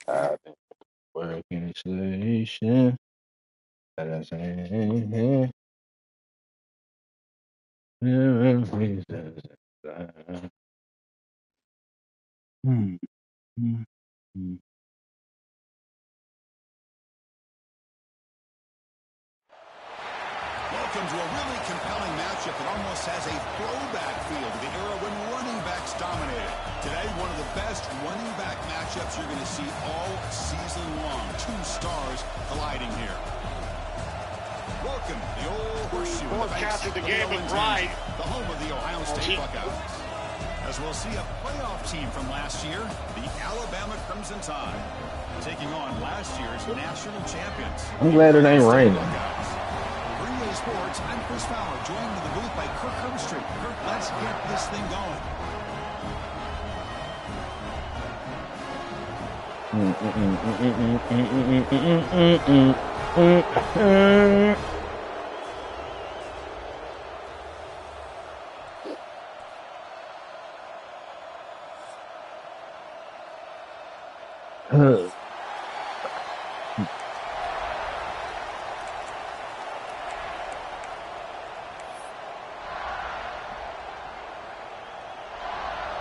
I've been working station. Welcome to a really compelling matchup that almost has a throwback feel to the era when running backs dominated. Today, one of the best running back matchups you're going to see all season long. Two stars colliding here. Welcome to the old horseshoe. Forecasted the game of Pride. The home of the Ohio State Buckeyes. As we'll see a playoff team from last year, the Alabama Crimson Tide, taking on last year's national champions. I'm glad it ain't raining. Sports, I'm Chris Fowler, joined in the booth by Kirk Herbstreit. Kirk, let's get this thing going.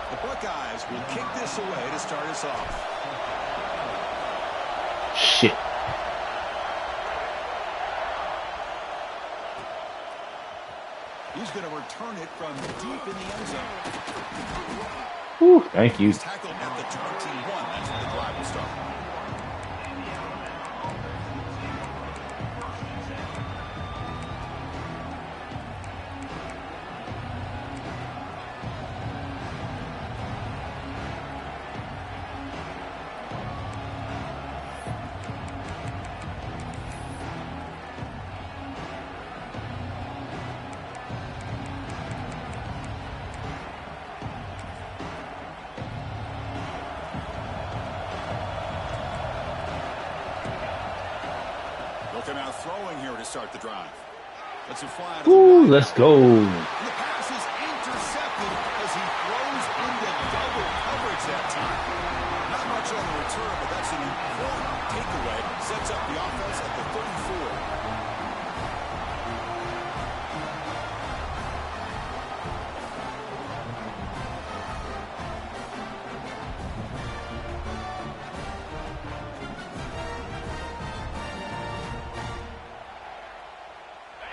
The Buckeyes will kick this away to start us off. Shit. He's going to return it from deep in the end zone. Whew, thank you. He's tackled at the 21. That's where the drive will start. Looking out throwing here to start the drive. Let's fly to Ooh, let's go. The pass is intercepted as he throws into double coverage that time. Not much on the return, but that's an important takeaway. Sets up the offense at the 34.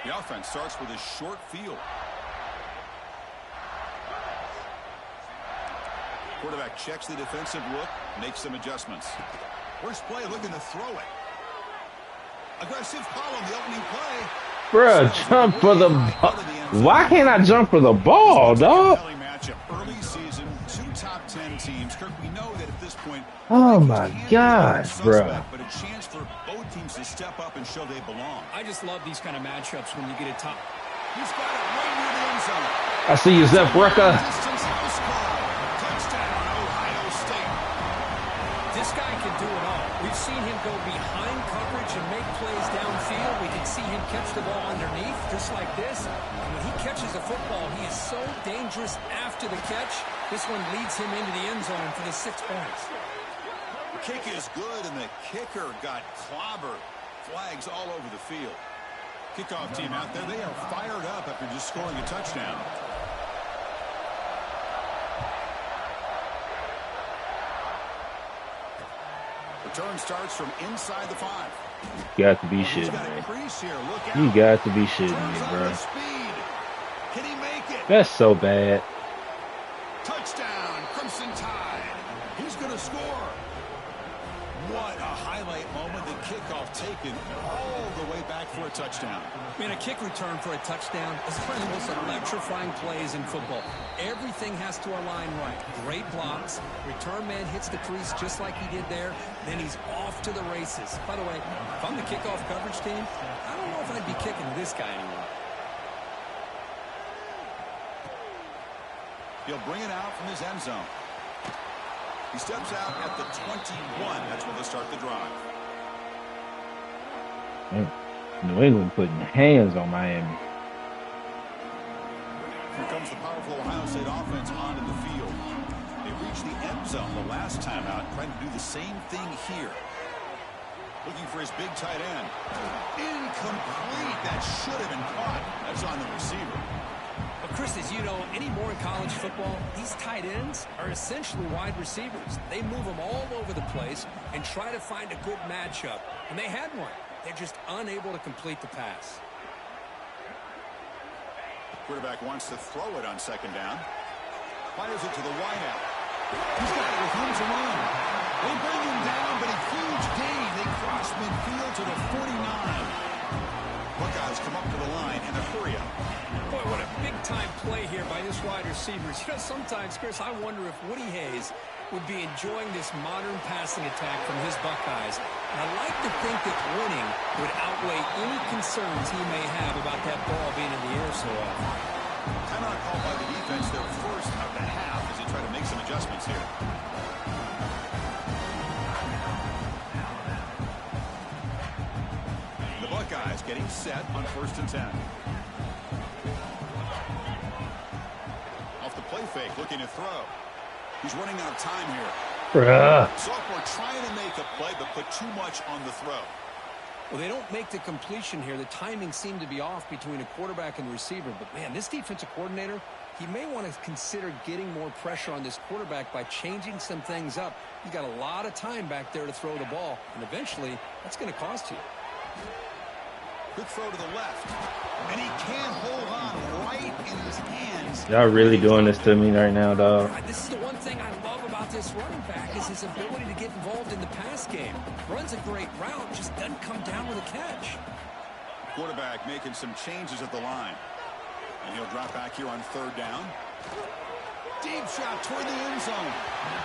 The offense starts with a short field. Quarterback checks the defensive look, makes some adjustments. First play, looking to throw it. Aggressive call on the opening play. Bruh, jump for the ball. Why can't I jump for the ball, dog? Early season, two top 10 teams. Kirk, we know that at this point, Oh my gosh, bruh. but a chance for both teams to step up and show they belong. I just love these kind of matchups when you get a top. He's got it right near the end zone. I see you, Zeph Rucker. Distance house call. Touchdown, Ohio State. This guy can do it all. We've seen him go behind coverage and make plays downfield. We can see him catch the ball underneath, just like this. And when he catches a football, he is so dangerous after the catch. This one leads him into the end zone for the 6 points. The kick is good, and the kicker got clobbered. Flags all over the field. Kickoff team out there. They are fired up after just scoring a touchdown. Return starts from inside the 5. You got to be shitting me. You got to be shitting me, bro. Can he make it? That's so bad. Touchdown, Crimson Tide. He's going to score. What a highlight moment. The kickoff taken all the way back for a touchdown. Man, a kick return for a touchdown is one of the most electrifying plays in football. Everything has to align right. Great blocks. Return man hits the crease just like he did there. Then he's off to the races. By the way, if I'm the kickoff coverage team, I don't know if I'd be kicking to this guy anymore. He'll bring it out from his end zone. He steps out at the 21. That's where they'll start the drive. New England putting hands on Miami. Here comes the powerful Ohio State offense on in the field. They reached the end zone the last time out, trying to do the same thing here. Looking for his big tight end. Incomplete. That should have been caught. That's on the receiver. But Chris, as you know, anymore in college football, these tight ends are essentially wide receivers. They move them all over the place and try to find a good matchup. And they had one. They're just unable to complete the pass. Quarterback wants to throw it on second down. Fires it to the wideout. He's got it with room to run. They bring him down, but a huge gain. They cross midfield to the 49. Buckeyes come up to the line in a hurry up. Boy, what a big-time play here by this wide receiver. You know, sometimes, Chris, I wonder if Woody Hayes would be enjoying this modern passing attack from his Buckeyes. And I like to think that winning would outweigh any concerns he may have about that ball being in the air so often. Timeout called by the defense, their first of the half, as they try to make some adjustments here. The Buckeyes getting set on 1st and 10. Off the play fake, looking to throw. He's running out of time here. Sophomore trying to make a play, but put too much on the throw. Well, they don't make the completion here. The timing seemed to be off between a quarterback and the receiver. But, man, this defensive coordinator, he may want to consider getting more pressure on this quarterback by changing some things up. He's got a lot of time back there to throw the ball, and eventually that's going to cost you. Quick throw to the left, and he can't hold on right in his hands. Y'all really doing this to me right now, dog. This is the one thing I love about this running back is his ability to get involved in the pass game. Runs a great route, just doesn't come down with a catch. Quarterback making some changes at the line. And he'll drop back here on 3rd down. Deep shot toward the end zone.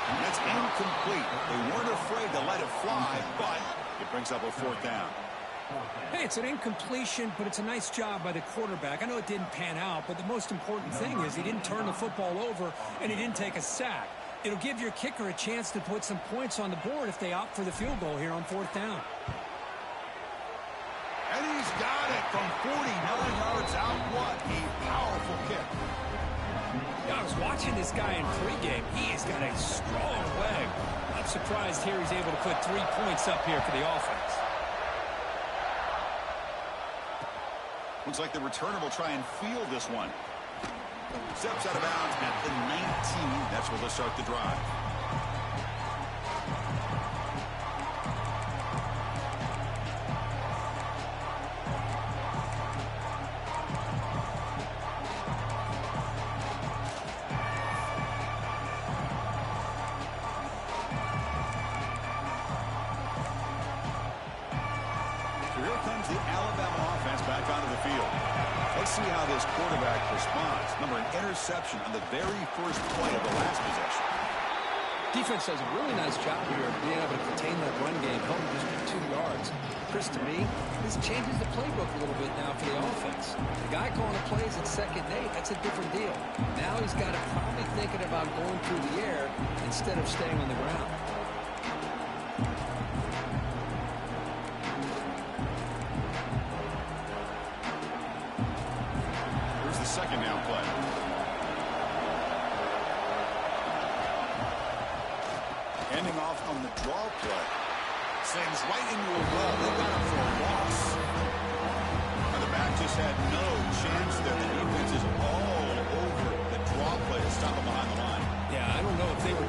And that's incomplete. They weren't afraid to let it fly, but it brings up a 4th down. Hey, it's an incompletion, but it's a nice job by the quarterback. I know it didn't pan out, but the most important thing is he didn't turn the football over and he didn't take a sack. It'll give your kicker a chance to put some points on the board if they opt for the field goal here on 4th down. And he's got it from 49 yards out. What a powerful kick. Yeah, I was watching this guy in pregame. He's got a strong leg. I'm surprised here he's able to put 3 points up here for the offense. Looks like the returner will try and field this one. Steps out of bounds at the 19. That's where they'll start the drive. So here comes the Alabama offense back onto the field. Let's see how this quarterback responds. Remember, an interception on the very first play of the last possession. Defense does a really nice job here of being able to contain that run game, held just for 2 yards. Chris, to me, this changes the playbook a little bit now for the offense. The guy calling the plays at 2nd and 8, that's a different deal. Now he's got to probably thinking about going through the air instead of staying on the ground. Here's the 2nd down play. Ending off on the draw play. Sends right into a roll. They got him for a loss. Now the back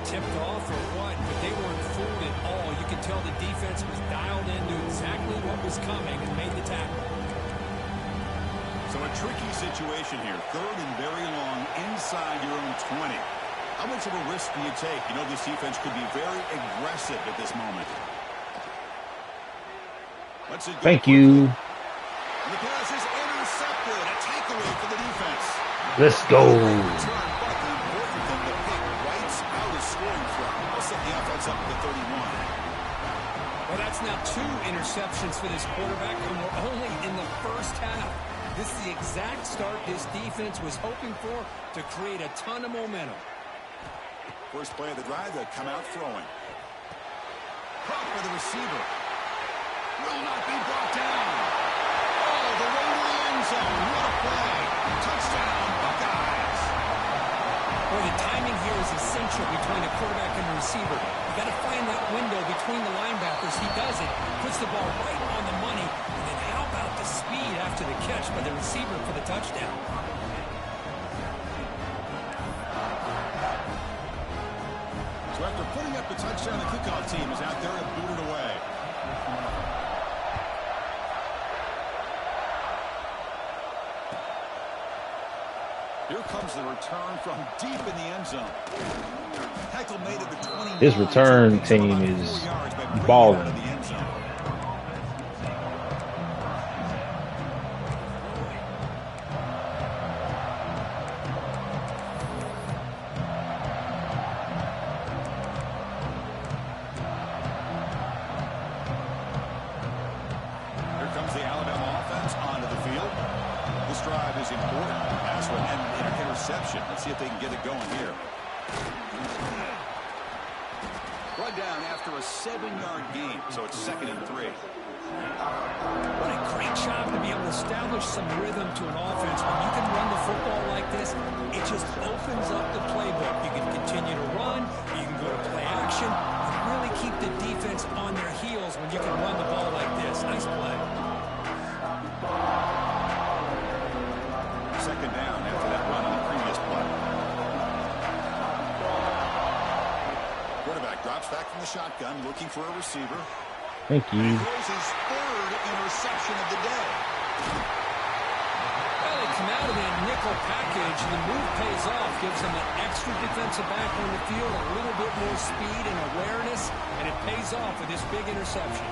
tipped off or what, but they weren't fooled at all. You could tell the defense was dialed in, knew exactly what was coming, and made the tackle. So a tricky situation here. 3rd and very long inside your own 20. How much of a risk do you take? You know this defense could be very aggressive at this moment. Thank you. And the pass is intercepted. A takeaway for the defense. Let's go. But the important thing, the pick wipes out a scoring threat. They'll set the offense up to 31. Well, that's now 2 interceptions for this quarterback, and we're only in the first half. This is the exact start this defense was hoping for to create a ton of momentum. First play of the drive, they come out throwing. Caught for the receiver. Will not be brought down. Oh, the way to the end zone. What a play. Touchdown, Buckeyes. Well, the timing here is essential between the quarterback and the receiver. You got to find that window between the linebackers. He does it. Puts the ball right on the money. And then how about the speed after the catch by the receiver for the touchdown? So after putting up the touchdown, the kickoff team is out there and booted away. Here comes the return from deep in the end zone. Heckle made it to 29. His return team is balling. Let's see if they can get it going here. Run down after a 7-yard gain, so it's 2nd and 3. What a great job to be able to establish some rhythm to an offense. When you can run the football like this, it just opens up the playbook. You can continue to run, you can go to play action, and really keep the defense on their heels when you can run the ball like this. Nice play. 2nd down after that run on the previous play. Quarterback drops back from the shotgun, looking for a receiver. Thank you. He throws his 3rd interception of the day. Well, they come out of that nickel package, and the move pays off. Gives them an extra defensive back on the field, a little bit more speed and awareness, and it pays off with this big interception.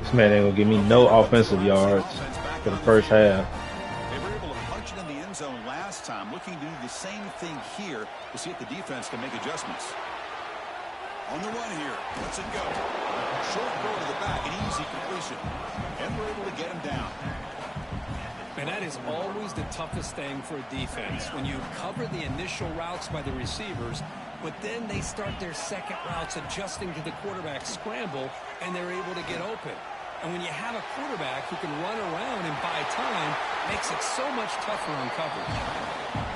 This man ain't gonna give me no offensive yards for the first half. They were able to punch it in the end zone last time, looking to do the same thing here to see if the defense can make adjustments. On the run here, lets it go. Short throw to the back, an easy completion. And we're able to get him down. And that is always the toughest thing for a defense, when you cover the initial routes by the receivers, but then they start their second routes adjusting to the quarterback scramble, and they're able to get open. And when you have a quarterback who can run around and buy time, makes it so much tougher on coverage.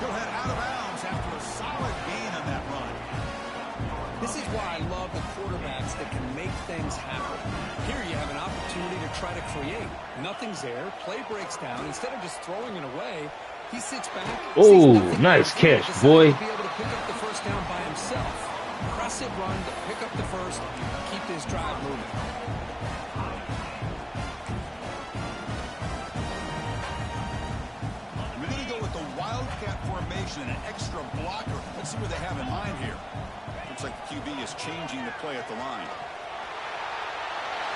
Go ahead out of bounds after a solid gain on that run. This is why I love the quarterbacks that can make things happen. Here you have an opportunity to try to create. Nothing's there. Play breaks down. Instead of just throwing it away, he sits back. Oh, nice catch, boy. To be able to pick up the first down by himself. Press it, run, pick up the first, keep this drive moving. We're going to go with the Wildcat formation and an extra blocker. Let's see what they have in mind here. Looks like the QB is changing the play at the line.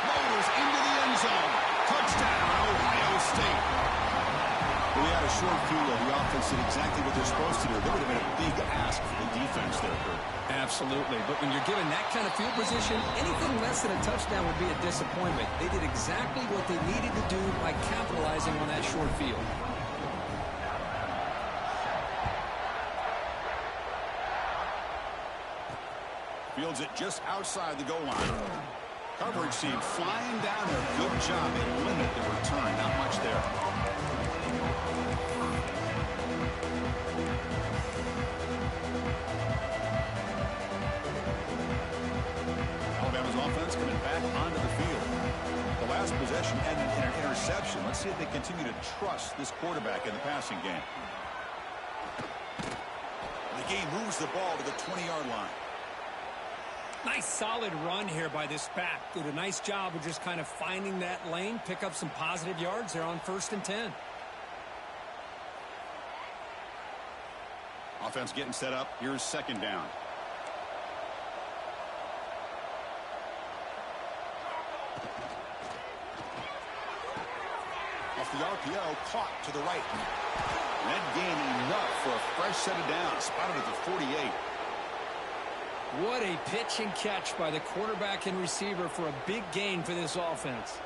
Rolls into the end zone. Touchdown, Ohio State. Well, we had a short field. The offense did exactly what they're supposed to do. That would have been a big ask for the defense there, Kurt. Absolutely. But when you're given that kind of field position, anything less than a touchdown would be a disappointment. They did exactly what they needed to do by capitalizing on that short field. Fields it just outside the goal line. Coverage team flying down there. Good job. They limit the return. Not much there. Alabama's offense coming back onto the field. The last possession ended in an interception. Let's see if they continue to trust this quarterback in the passing game. The game moves the ball to the 20-yard line. Nice solid run here by this back. Did a nice job of just kind of finding that lane, pick up some positive yards there on 1st and 10. Offense getting set up. Here's 2nd down. Off the RPO, caught to the right. Net gain enough for a fresh set of downs. Spotted at the 48. What a pitch and catch by the quarterback and receiver for a big gain for this offense.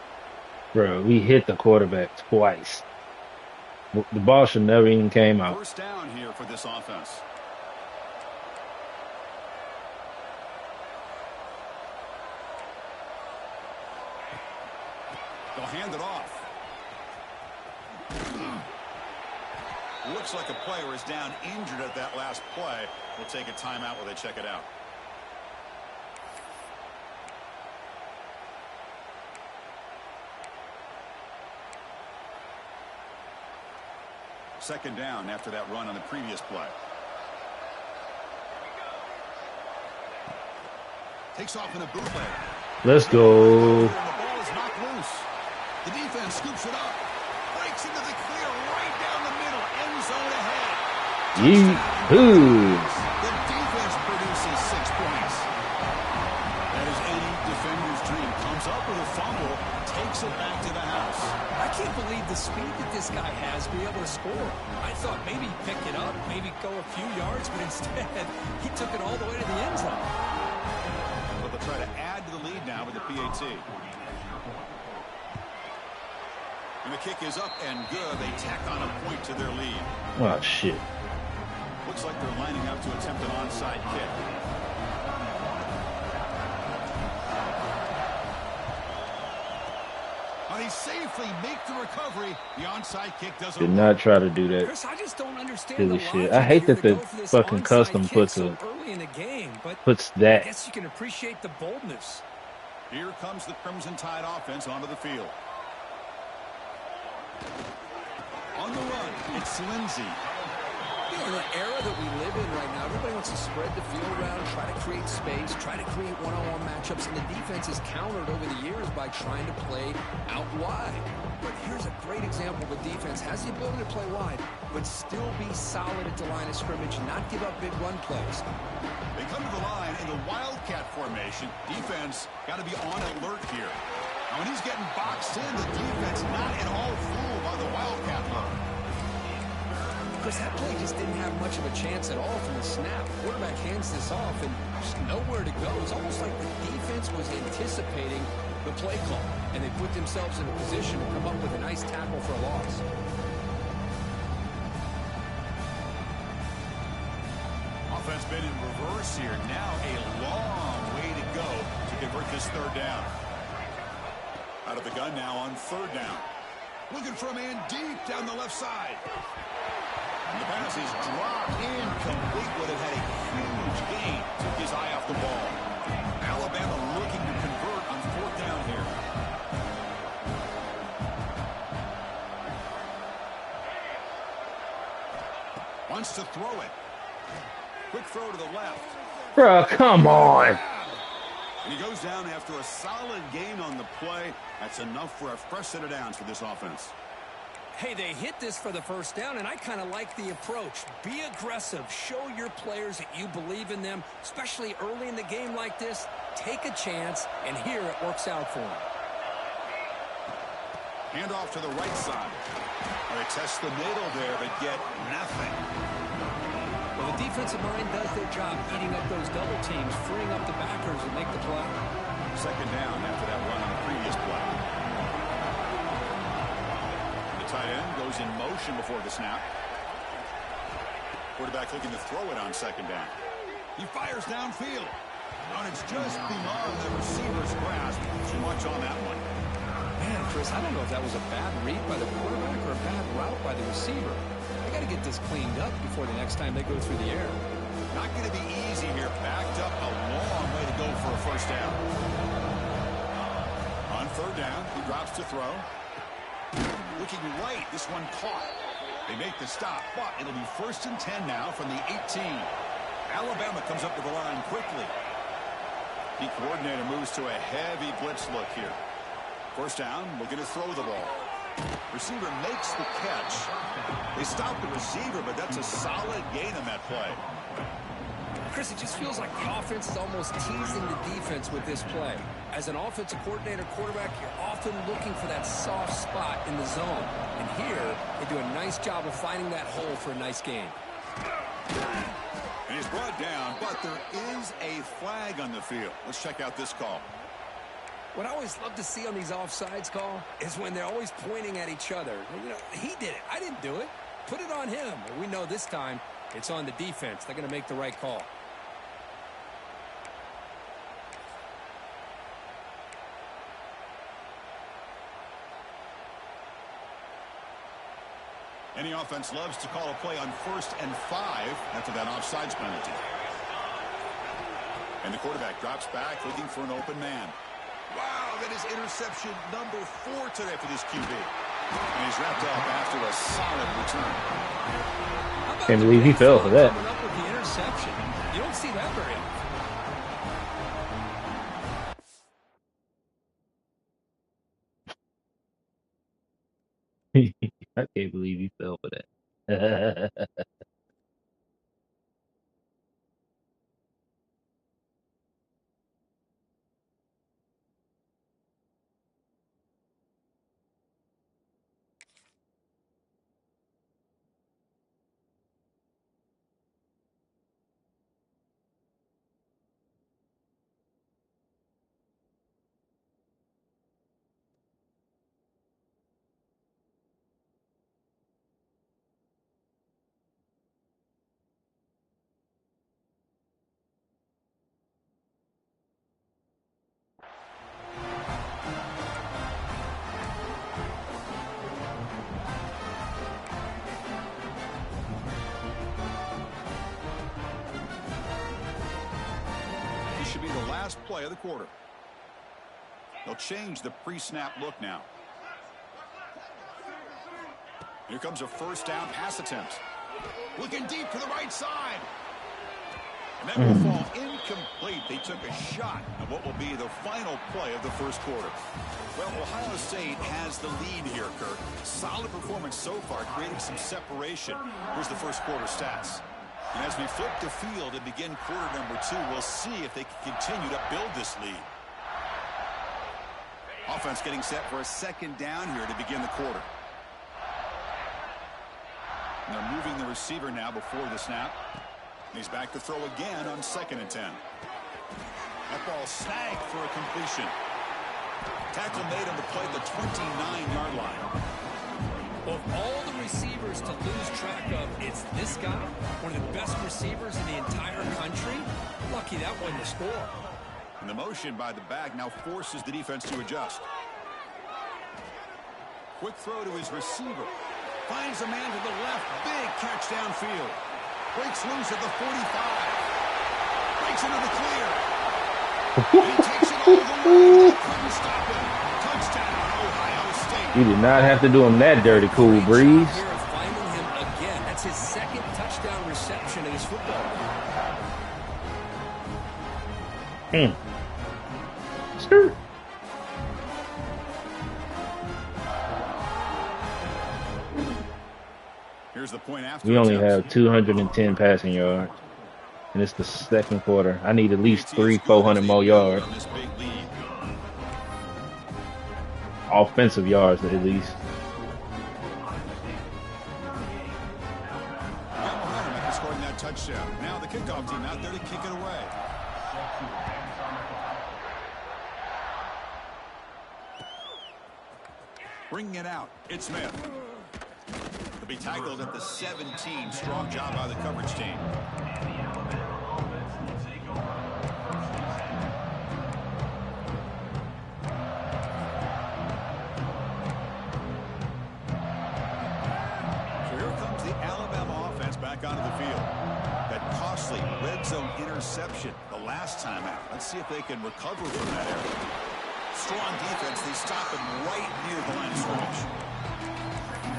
Bro, we hit the quarterback twice. The ball should never even came out. 1st down here for this offense. They'll hand it off. Looks like a player is down injured at that last play. We'll take a timeout while they check it out. Second down after that run on the previous play. Takes off in a bootleg. Let's go. The ball is knocked loose. The defense scoops it up. Breaks into the clear right down the middle. End zone ahead. Yee-hoo. The defense produces 6 points. That is any defender's dream. Comes up with a fumble. Takes it back to the house. I can't believe the speed that this guy has to be able to score. I thought maybe he'd pick it up, maybe go a few yards, but instead he took it all the way to the end zone. But they'll try to add to the lead now with the PAT. And the kick is up and good. They tack on a point to their lead. Oh, shit. Looks like they're lining up to attempt an onside kick. They safely make the recovery. The onside kick doesn't Did not try to do that. Chris, I just don't understand Silly the shit. logic I hate here that to the go for this fucking onside custom kick puts so a early in the game, but puts I that. guess you can appreciate the boldness. Here comes the Crimson Tide offense onto the field. On the run, it's Lindsey. You know, in the era that we live in right now, everybody wants to spread the field around, try to create space, try to create one-on-one matchups, and the defense is countered over the years by trying to play out wide. But here's a great example of a defense has the ability to play wide, but still be solid at the line of scrimmage, not give up big run plays. They come to the line in the Wildcat formation. Defense got to be on alert here. Now, when he's getting boxed in, the defense not at all fooled by the Wildcat look. Chris, that play just didn't have much of a chance at all from the snap. Quarterback hands this off and just nowhere to go. It's almost like the defense was anticipating the play call, and they put themselves in a position to come up with a nice tackle for a loss. Offense been in reverse here. Now a long way to go to convert this 3rd down. Out of the gun now on 3rd down. Looking for a man deep down the left side. And the pass is dropped incomplete. Would have had a huge gain. Took his eye off the ball. Alabama looking to convert on 4th down here. Wants to throw it. Quick throw to the left. Bro, come on. And he goes down after a solid gain on the play. That's enough for a fresh set of downs for this offense. Hey, they hit this for the 1st down, and I kind of like the approach. Be aggressive. Show your players that you believe in them, especially early in the game like this. Take a chance, and here it works out for them. Hand off to the right side. They test the middle there, but get nothing. Well, the defensive line does their job eating up those double teams, freeing up the backers and make the play. 2nd down after that run on the previous play. The tight end goes in motion before the snap. Quarterback looking to throw it on 2nd down. He fires downfield. And it's just beyond the receiver's grasp. Too much on that one. Man, Chris, I don't know if that was a bad read by the quarterback or a bad route by the receiver. They got to get this cleaned up before the next time they go through the air. Not going to be easy here. Backed up a long way to go for a 1st down. On 3rd Third down, he drops to throw. Looking right, this one caught. They make the stop, but it'll be 1st and 10 now from the 18. Alabama comes up to the line quickly. The coordinator moves to a heavy blitz look here. 1st down, looking to throw the ball. Receiver makes the catch. They stop the receiver, but that's a solid gain on that play. Chris, it just feels like the offense is almost teasing the defense with this play. As an offensive coordinator, quarterback, you're often looking for that soft spot in the zone. And here, they do a nice job of finding that hole for a nice gain. And he's brought down, but there is a flag on the field. Let's check out this call. What I always love to see on these offsides call is when they're always pointing at each other. You know, he did it. I didn't do it. Put it on him. Well, we know this time it's on the defense. They're going to make the right call. Any offense loves to call a play on 1st and 5 after that offsides penalty. And the quarterback drops back looking for an open man. Wow, that is interception number 4 today for this QB. And he's wrapped up after a solid return. Can't believe he fell for that. Coming up with the interception. You don't see that very often. I can't believe he fell for that. This should be the last play of the quarter. They'll change the pre-snap look now. Here comes a 1st down pass attempt. Looking deep to the right side. And that will fall incomplete. They took a shot at what will be the final play of the 1st quarter. Well, Ohio State has the lead here, Kirk. Solid performance so far, creating some separation. Here's the 1st quarter stats. And as we flip the field and begin quarter number 2, we'll see if they can continue to build this lead. Offense getting set for a 2nd down here to begin the quarter. And they're moving the receiver now before the snap. And he's back to throw again on 2nd and 10. That ball snagged for a completion. Tackle made on the play at the 29-yard line. Of all the receivers to lose track of, it's this guy, one of the best receivers in the entire country. Lucky that one to score. And the motion by the back now forces the defense to adjust. Quick throw to his receiver. Finds a man to the left. Big catch downfield. Breaks loose at the 45. Breaks into the clear. And he takes it all the way. Couldn't stop him. Touchdown, Ohio State. You did not have to do him that dirty, Cool Breeze. Here of finding him again. That's his 2nd touchdown reception in his football. Sure. Here's the point after. We only have 210 passing yards, and it's the 2nd quarter. I need at least 300-400 more yards. Offensive yards, at least. Scoring that touchdown. Now the kickoff team out there to kick it away. Bringing it out. It's Smith. He'll be tackled at the 17. Strong job by the coverage team. So here comes the Alabama offense back onto the field. That costly red zone interception the last time out. Let's see if they can recover from that error. Strong defense. They stop him right near the line of scrimmage.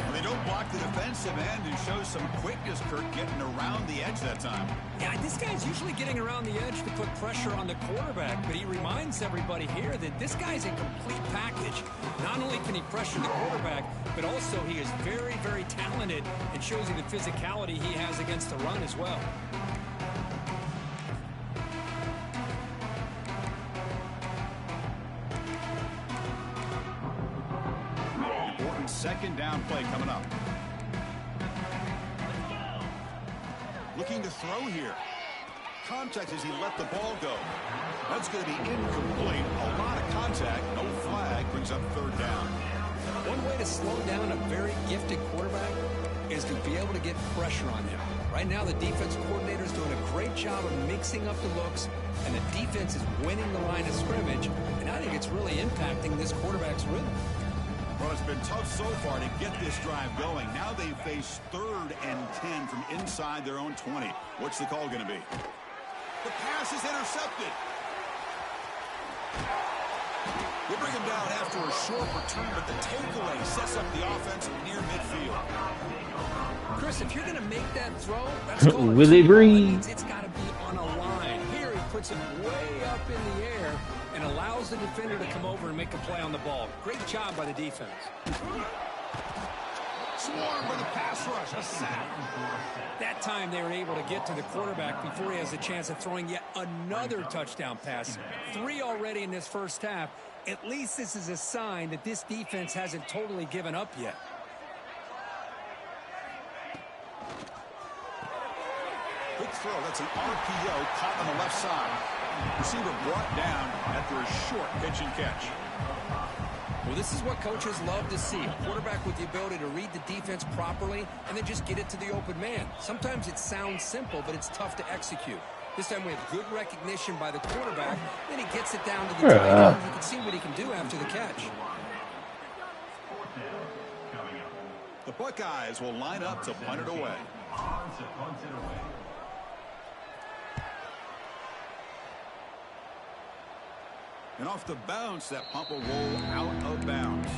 Well, they don't block the defensive end and show some quickness, Kurt, getting around the edge that time. Yeah, this guy's usually getting around the edge to put pressure on the quarterback, but he reminds everybody here that this guy's a complete package. Not only can he pressure the quarterback, but also he is very, very talented and shows you the physicality he has against the run as well. Second down play coming up. Looking to throw here. Contact as he let the ball go. That's going to be incomplete. A lot of contact. No flag. Brings up third down. One way to slow down a very gifted quarterback is to be able to get pressure on him. Right now, the defense coordinator is doing a great job of mixing up the looks, and the defense is winning the line of scrimmage, and I think it's really impacting this quarterback's rhythm. Well, it's been tough so far to get this drive going. Now they face 3rd and 10 from inside their own 20. What's the call going to be? The pass is intercepted. They bring him down after a short return, but the takeaway sets up the offense near midfield. Chris, if you're going to make that throw, that's called Will it breathe? It's got to be on a line. Here he puts it way up in the air and allows the defender to come over and make a play on the ball. Great job by the defense. Swarm with a pass rush, a sack. That time they were able to get to the quarterback before he has a chance of throwing yet another touchdown pass. 3 already in this first half. At least this is a sign that this defense hasn't totally given up yet. Good throw. That's an RPO caught on the left side. Receiver brought down after a short pitch and catch. Well, this is what coaches love to see. A quarterback with the ability to read the defense properly and then just get it to the open man. Sometimes it sounds simple, but it's tough to execute. This time we have good recognition by the quarterback. Then he gets it down to the tight end. You can see what he can do after the catch. The Buckeyes will line up to punt it away. And off the bounce, that punt will roll out of bounds.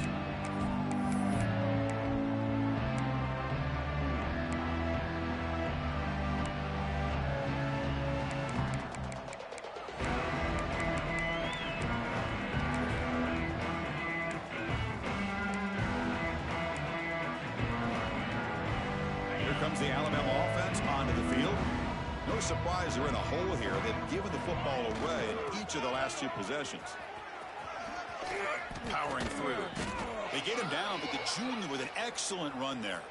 Here comes the Alabama offense onto the field. No surprise they're in a hole here. They've given the football away in each of the last 2 possessions. Powering through. They get him down, but the junior with an excellent run there.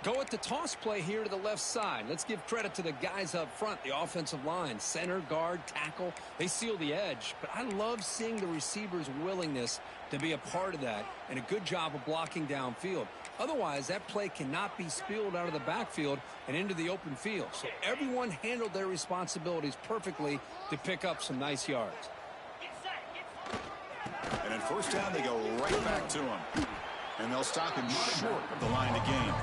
Go with the toss play here to the left side. Let's give credit to the guys up front, the offensive line, center, guard, tackle. They seal the edge, but I love seeing the receiver's willingness to be a part of that and a good job of blocking downfield. Otherwise, that play cannot be spilled out of the backfield and into the open field. So everyone handled their responsibilities perfectly to pick up some nice yards. And in first down, they go right back to him. And they'll stop him short of the line to gain.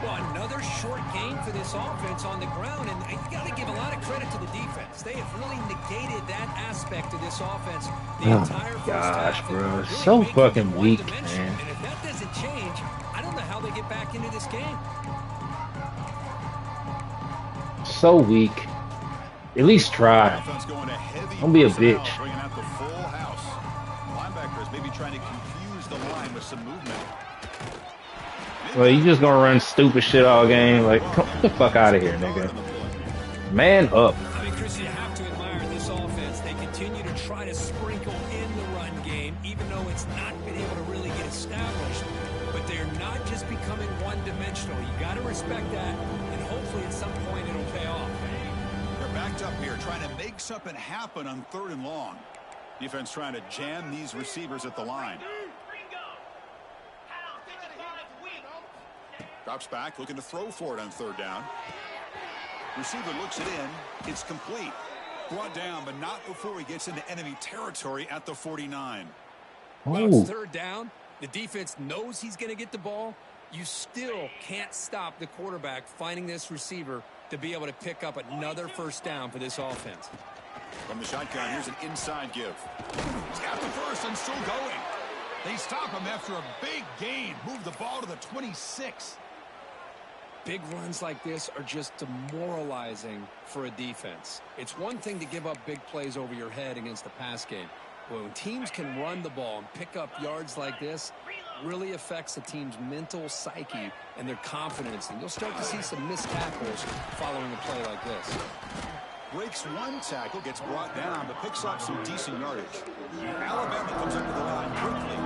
Well, another short gain for this offense on the ground, and you got to give a lot of credit to the defense. They have really negated that aspect of this offense the entire first half. Bro, really so fucking weak, man. And if that doesn't change, I don't know how they get back into this game. So weak. At least try. Don't be a bitch. Bringing out the full house. Linebackers maybe trying to confuse the line with some movement. Well, you just gonna run stupid shit all game? Like, come the fuck out of here, nigga. Man up. I mean, Chris, you have to admire this offense. They continue to try to sprinkle in the run game, even though it's not been able to really get established. But they're not just becoming one-dimensional. You got to respect that, and hopefully at some point it'll pay off. They're backed up here, trying to make something happen on 3rd and long. Defense trying to jam these receivers at the line. Drops back, looking to throw for it on 3rd down. Receiver looks it in. It's complete. Brought down, but not before he gets into enemy territory at the 49. Well, it's 3rd down. The defense knows he's going to get the ball. You still can't stop the quarterback finding this receiver to be able to pick up another first down for this offense. From the shotgun, here's an inside give. He's got the first and still going. They stop him after a big gain. Move the ball to the 26. Big runs like this are just demoralizing for a defense. It's one thing to give up big plays over your head against the pass game. But when teams can run the ball and pick up yards like this, really affects the team's mental psyche and their confidence. And you'll start to see some missed tackles following a play like this. Breaks one tackle, gets brought down, but picks up some decent yardage. Alabama comes up to the line quickly.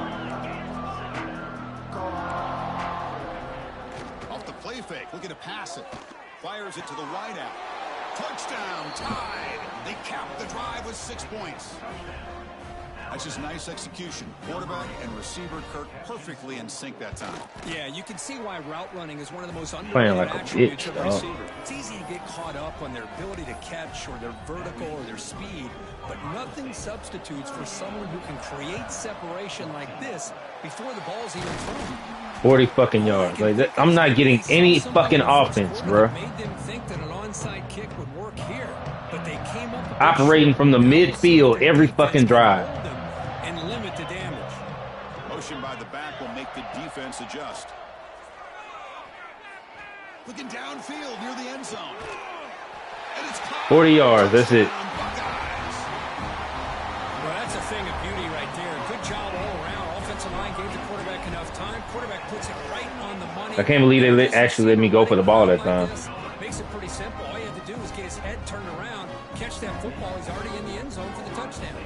Off the play fake, looking to pass it. Fires it to the wideout. Touchdown, tied. They cap the drive with 6 points. That's just nice execution. Quarterback and receiver Kirk perfectly in sync that time. Yeah, you can see why route running is one of the most underrated attributes of a receiver. It's easy to get caught up on their ability to catch or their vertical or their speed, but nothing substitutes for someone who can create separation like this before the ball's even thrown. 40 fucking yards. Like that, I'm not getting any fucking offense, bro. Made them think that an onside kick would work here, but they came up operating from the midfield every fucking drive. And limit the damage. Motion by the back will make the defense adjust. Looking downfield near the end zone. And it's 40 yards, that's it. Well, that's a thing of beauty right there. Good job all around. Offensive line gave the quarterback enough time. Quarterback puts it right on the money. I can't believe they actually let me go for the ball that time. Makes it pretty simple. All you have to do is get his head turned around, catch that football. He's already in the end zone for the touchdown.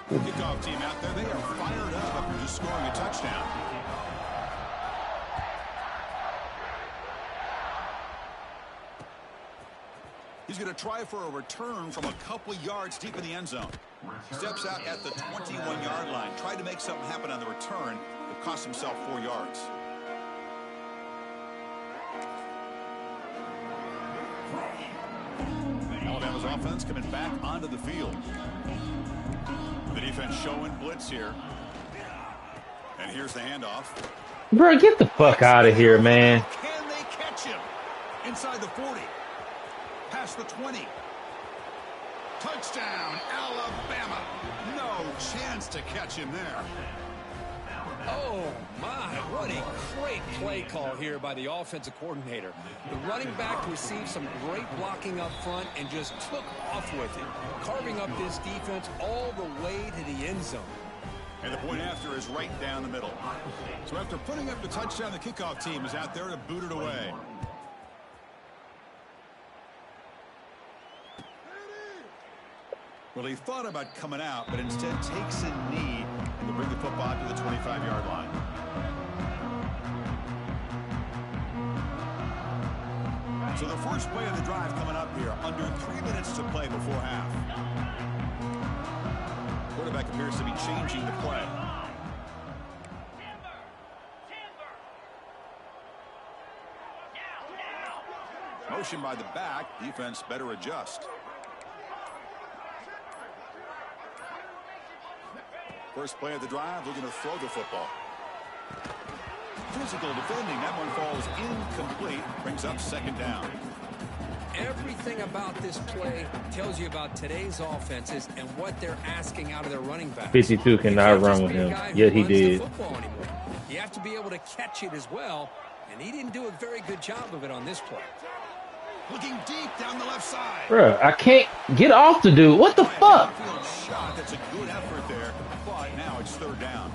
Kickoff team out there. They are fired up after just scoring a touchdown. He's going to try for a return from a couple yards deep in the end zone. Steps out at the 21-yard line. Tried to make something happen on the return, but cost himself 4 yards. Alabama's offense coming back onto the field. The defense showing blitz here. And here's the handoff. Bro, get the fuck out of here, man. Can they catch him? Inside the 40. Past the 20. Touchdown, Alabama. No chance to catch him there. Oh, my. What a great play call here by the offensive coordinator. The running back received some great blocking up front and just took off with it, carving up this defense all the way to the end zone. And the point after is right down the middle. So after putting up the touchdown, the kickoff team is out there to boot it away. Well, he thought about coming out, but instead takes a knee and to bring the football to the 25-yard line. So the first play of the drive coming up here, under 3 minutes to play before half. Quarterback appears to be changing the play. Motion by the back, defense better adjust. First play of the drive, looking to throw the football. Physical defending, that one falls incomplete, brings up second down. Everything about this play tells you about today's offenses and what they're asking out of their running back. 52 cannot run with him, yet he did. You have to be able to catch it as well, and he didn't do a very good job of it on this play. Looking deep down the left side. Bro, I can't get off the dude. What the fuck? Shot. That's a good effort there, but now it's third down.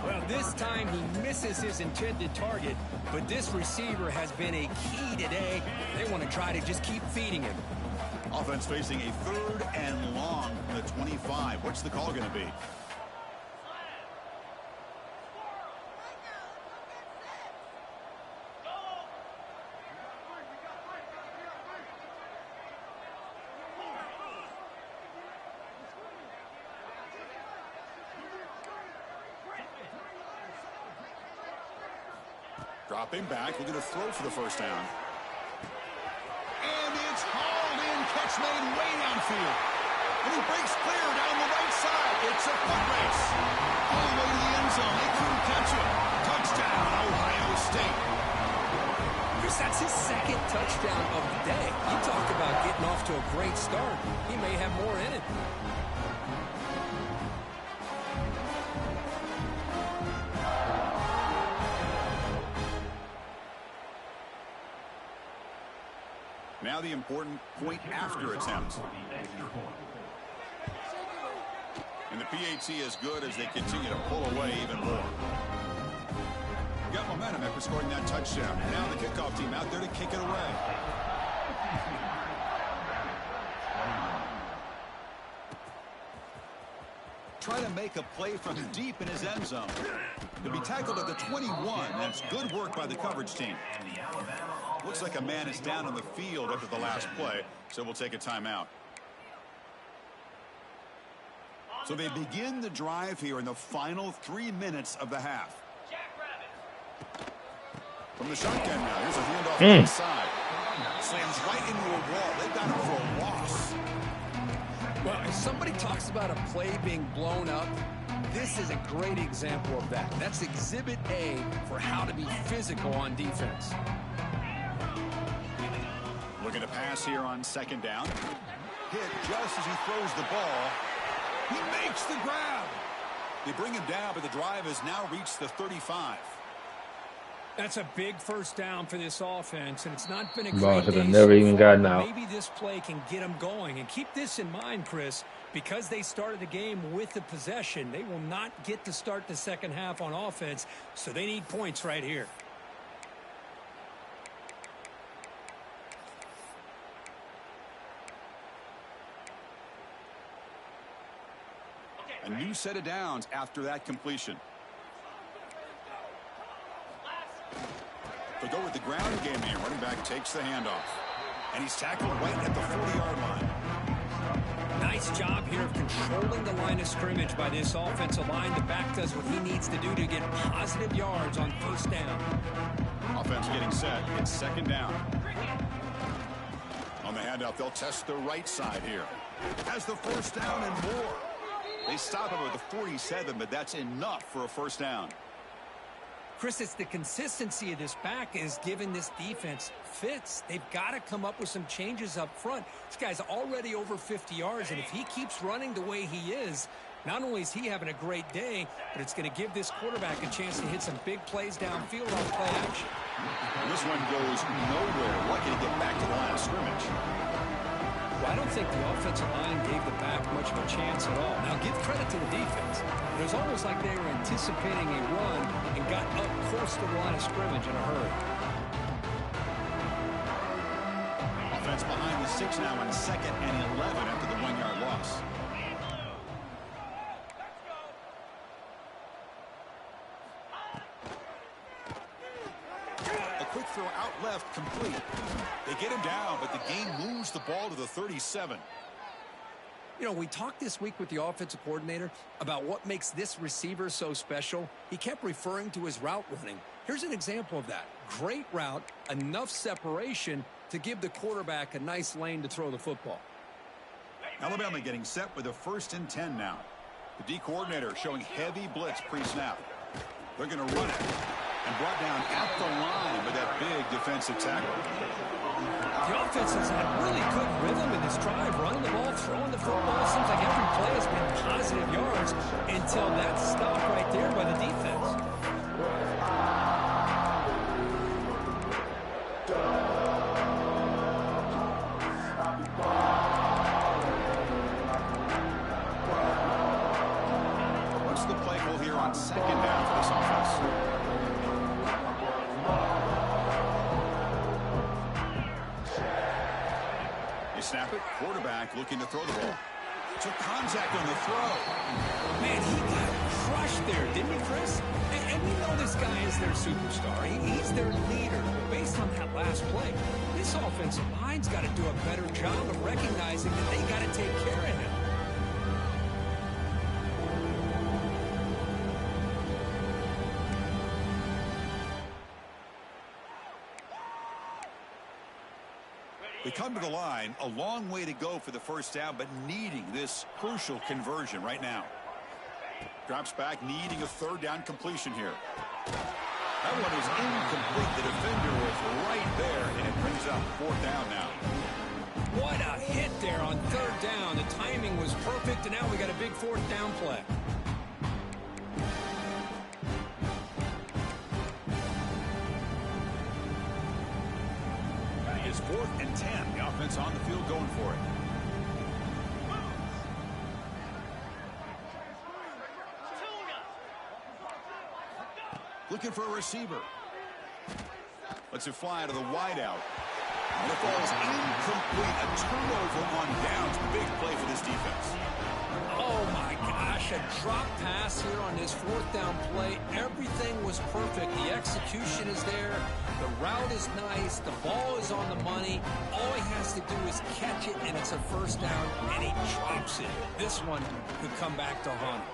Well, this time he misses his intended target, but this receiver has been a key today. They want to try to just keep feeding him. Offense facing a 3rd and long from the 25. What's the call going to be? Dropping back, looking to throw for the first down. And it's hauled in, catch made way downfield. And he breaks clear down the right side. It's a foot race. All the way to the end zone. They couldn't catch him. Touchdown, Chris, that's his second touchdown of the day. You talk about getting off to a great start. He may have more in it. Now the important point after attempt. And the PAT is good as they continue to pull away even more. Got momentum after scoring that touchdown. Now the kickoff team out there to kick it away. Try to make a play from deep in his end zone. To be tackled at the 21. That's good work by the coverage team. Looks like a man is down on the field after the last play, so we'll take a timeout. So they begin the drive here in the final 3 minutes of the half. From the shotgun now, here's a handoff to the side. Slams right into a wall. They got him for a loss. Well, if somebody talks about a play being blown up, this is a great example of that. That's exhibit A for how to be physical on defense. Looking to pass here on second down. Hit just as he throws the ball. He makes the grab. They bring him down, but the drive has now reached the 35. That's a big first down for this offense, and it's not been a Ball great should have day never so even far. gotten out. Maybe this play can get them going. And keep this in mind, Chris, because they started the game with the possession, they will not get to start the second half on offense, so they need points right here. A new set of downs after that completion. They'll go with the ground game here. Running back takes the handoff. And he's tackled right at the 40-yard line. Nice job here of controlling the line of scrimmage by this offensive line. The back does what he needs to do to get positive yards on first down. Offense getting set. It's second down. On the handoff, they'll test the right side here. Has the first down and more. They stop him at the 47, but that's enough for a first down. Chris, it's the consistency of this back is giving this defense fits. They've got to come up with some changes up front. This guy's already over 50 yards, and if he keeps running the way he is, not only is he having a great day, but it's going to give this quarterback a chance to hit some big plays downfield on play action. And this one goes nowhere. Lucky to get back to the line of scrimmage. Well, I don't think the offensive line gave the back much of a chance at all. Now, give credit to the defense. It was almost like they were anticipating a run and got up close to the line of scrimmage in a hurry. Offense behind the 6 now on 2nd and 11 after the 1-yard loss. A quick throw out left, complete. They get him down, but the game moves the ball to the 37. You know, we talked this week with the offensive coordinator about what makes this receiver so special. He kept referring to his route running. Here's an example of that. Great route, enough separation to give the quarterback a nice lane to throw the football. Alabama getting set with a 1st and 10 now. The D coordinator showing heavy blitz pre-snap. They're going to run it. And brought down at the line with that big defensive tackle. The offense has had really good rhythm in this drive, running the ball, throwing the football. Seems like every play has been positive yards until that stop right there by the defense. What's the play call here on 2nd down for this offense? Snap it. Quarterback looking to throw the ball. Took contact on the throw. Man, he got crushed there, didn't he, Chris? And we know this guy is their superstar. He's their leader. But based on that last play, this offensive line's got to do a better job of recognizing that they got to take care of him. They come to the line, a long way to go for the first down, but needing this crucial conversion right now. Drops back, needing a 3rd down completion here. That one was incomplete. The defender was right there, and it brings up 4th down now. What a hit there on 3rd down. The timing was perfect, and now we got a big 4th down play. It is 4th and 10. The offense on the field going for it. Looking for a receiver. Lets it fly to the wideout. And the ball is incomplete. A turnover on downs. Big play for this defense. Oh, my gosh. A drop pass here on this 4th down play. Everything was perfect. The execution is there. The route is nice. The ball is on the money. All he has to do is catch it, and it's a 1st down, and he drops it. This one could come back to haunt him.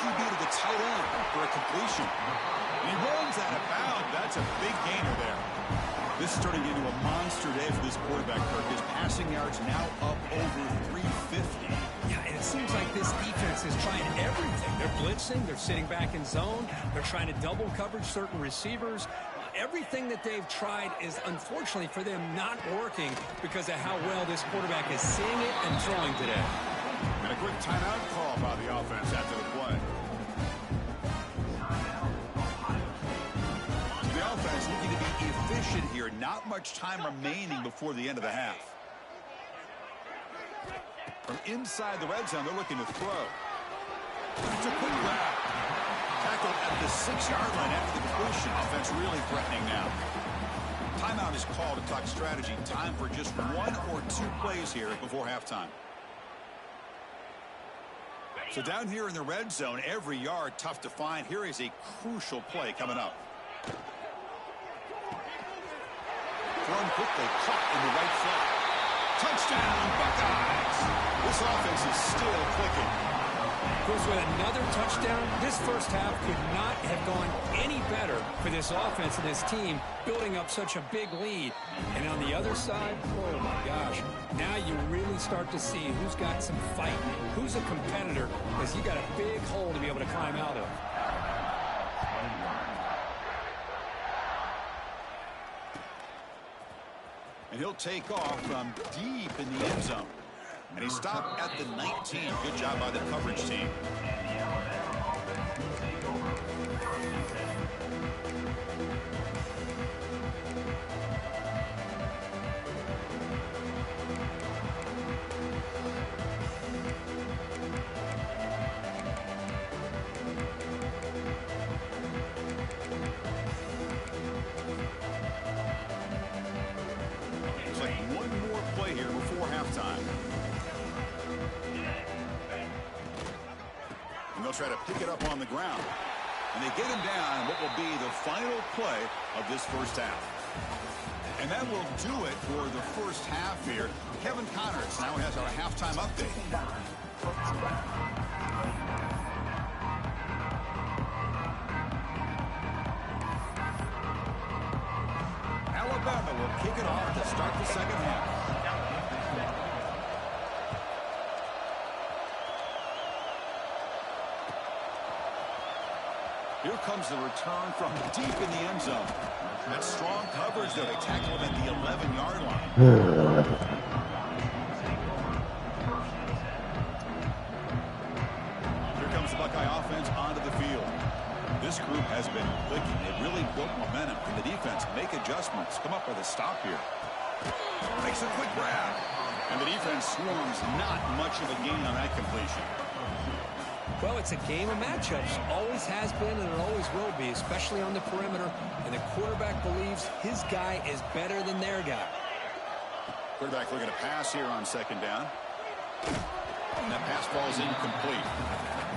QB to the tight end for a completion. And he rolls out of bounds. That's a big gainer there. This is turning into a monster day for this quarterback, Kirk. His passing yards now up over 350. Yeah, and it seems like this defense is trying everything. They're blitzing. They're sitting back in zone. They're trying to double coverage certain receivers. Everything that they've tried is, unfortunately for them, not working because of how well this quarterback is seeing it and throwing today. And a quick timeout call by the offense after the play. The offense looking to be efficient here. Not much time remaining before the end of the half. From inside the red zone, they're looking to throw. It's a quick grab. Tackled at the 6-yard line after the completion. Offense really threatening now. Timeout is called to talk strategy. Time for just 1 or 2 plays here before halftime. So down here in the red zone, every yard tough to find. Here is a crucial play coming up. Thrown quickly, caught in the right flat. Touchdown, Buckeyes! This offense is still clicking. Goes with another touchdown. This first half could not have gone any better for this offense and this team, building up such a big lead. And on the other side, oh my gosh, now you really start to see who's got some fight, who's a competitor, because you got a big hole to be able to climb out of. And he'll take off from deep in the end zone. And he stopped at the 19. Good job by the coverage team. Looks like one more play here before halftime. And they'll try to pick it up on the ground. And they get him down what will be the final play of this first half. And that will do it for the first half here. Kevin Connors now has our halftime update. Alabama will kick it off to start the second half. Here comes the return from deep in the end zone. That strong coverage, though. They tackle him at the 11-yard line. Here comes the Buckeye offense onto the field. This group has been clicking. They've really built momentum. Can the defense make adjustments? Come up with a stop here. Makes a quick grab. And the defense swarms. Not much of a gain on that completion. Well, it's a game of matchups. Always has been and it always will be, especially on the perimeter. And the quarterback believes his guy is better than their guy. Quarterback looking to pass here on second down. And that pass ball is incomplete.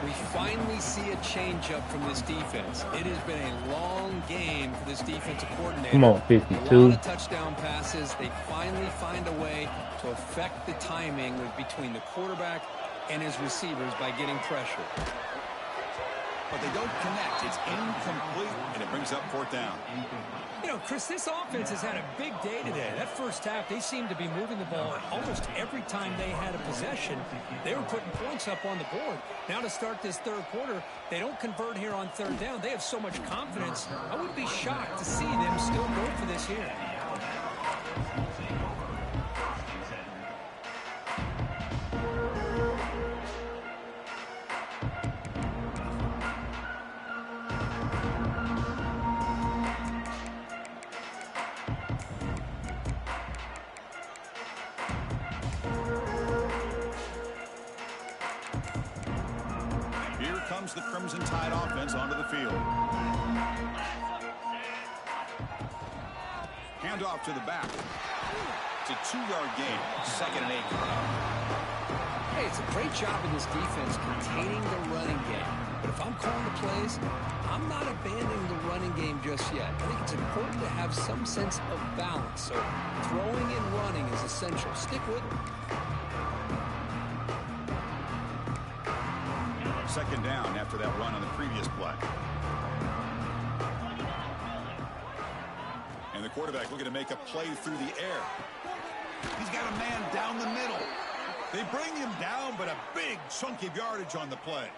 We finally see a changeup from this defense. It has been a long game for this defensive coordinator. Come on, 52. A lot of touchdown passes. They finally find a way to affect the timing between the quarterback and his receivers by getting pressure. but they don't connect. It's incomplete, and it brings up 4th down. You know, Chris, this offense has had a big day today. That first half, they seemed to be moving the ball almost every time they had a possession. They were putting points up on the board. Now to start this third quarter, they don't convert here on 3rd down. They have so much confidence. I would be shocked to see them still go for this here. The Crimson Tide offense onto the field. Handoff to the back. It's a 2-yard gain. 2nd and 8. Hey, it's a great job of this defense containing the running game. But if I'm calling the plays, I'm not abandoning the running game just yet. I think it's important to have some sense of balance. So throwing and running is essential. Stick with it. 2nd down after that run on the previous play. And the quarterback looking to make a play through the air. He's got a man down the middle. They bring him down, but a big chunk of yardage on the play.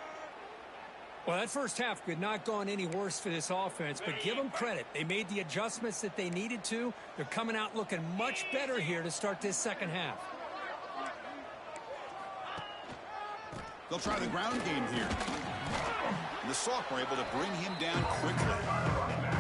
Well, that first half could not gone any worse for this offense, but give them credit. They made the adjustments that they needed to. They're coming out looking much better here to start this second half. They'll try the ground game here. And the Soft were able to bring him down quickly.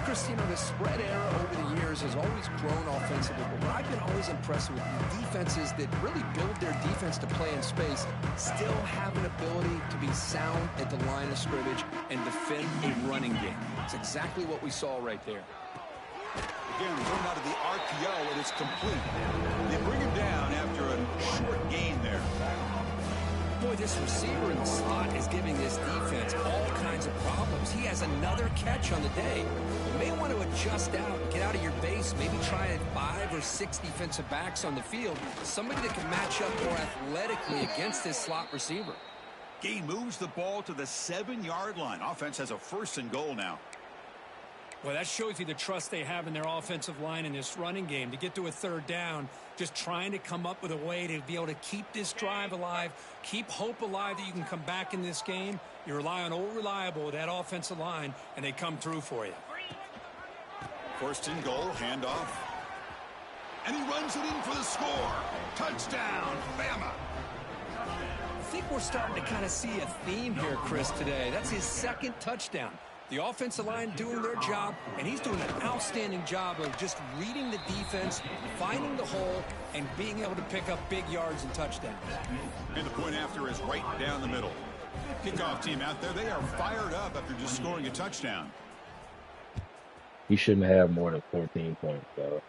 Chris, you know, the spread era over the years has always grown offensively, but what I've been always impressed with defenses that really build their defense to play in space still have an ability to be sound at the line of scrimmage and defend a running game. It's exactly what we saw right there. Again, going out of the RPO, and it's complete. They bring him down after a short gain there. Boy, this receiver in the slot is giving this defense all kinds of problems. He has another catch on the day. You may want to adjust out, get out of your base, maybe try 5 or 6 defensive backs on the field. Somebody that can match up more athletically against this slot receiver. Gain moves the ball to the 7-yard line. Offense has a 1st and goal now. Well, that shows you the trust they have in their offensive line in this running game. To get to a 3rd down, just trying to come up with a way to be able to keep this drive alive, keep hope alive that you can come back in this game. You rely on old reliable with that offensive line, and they come through for you. 1st and goal, handoff. And he runs it in for the score. Touchdown, Bama. I think we're starting to kind of see a theme here, Chris, today. That's his 2nd touchdown. The offensive line doing their job, and he's doing an outstanding job of just reading the defense, finding the hole, and being able to pick up big yards and touchdowns. And the point after is right down the middle. Kickoff team out there, they are fired up after just scoring a touchdown. He shouldn't have more than 14 points, though.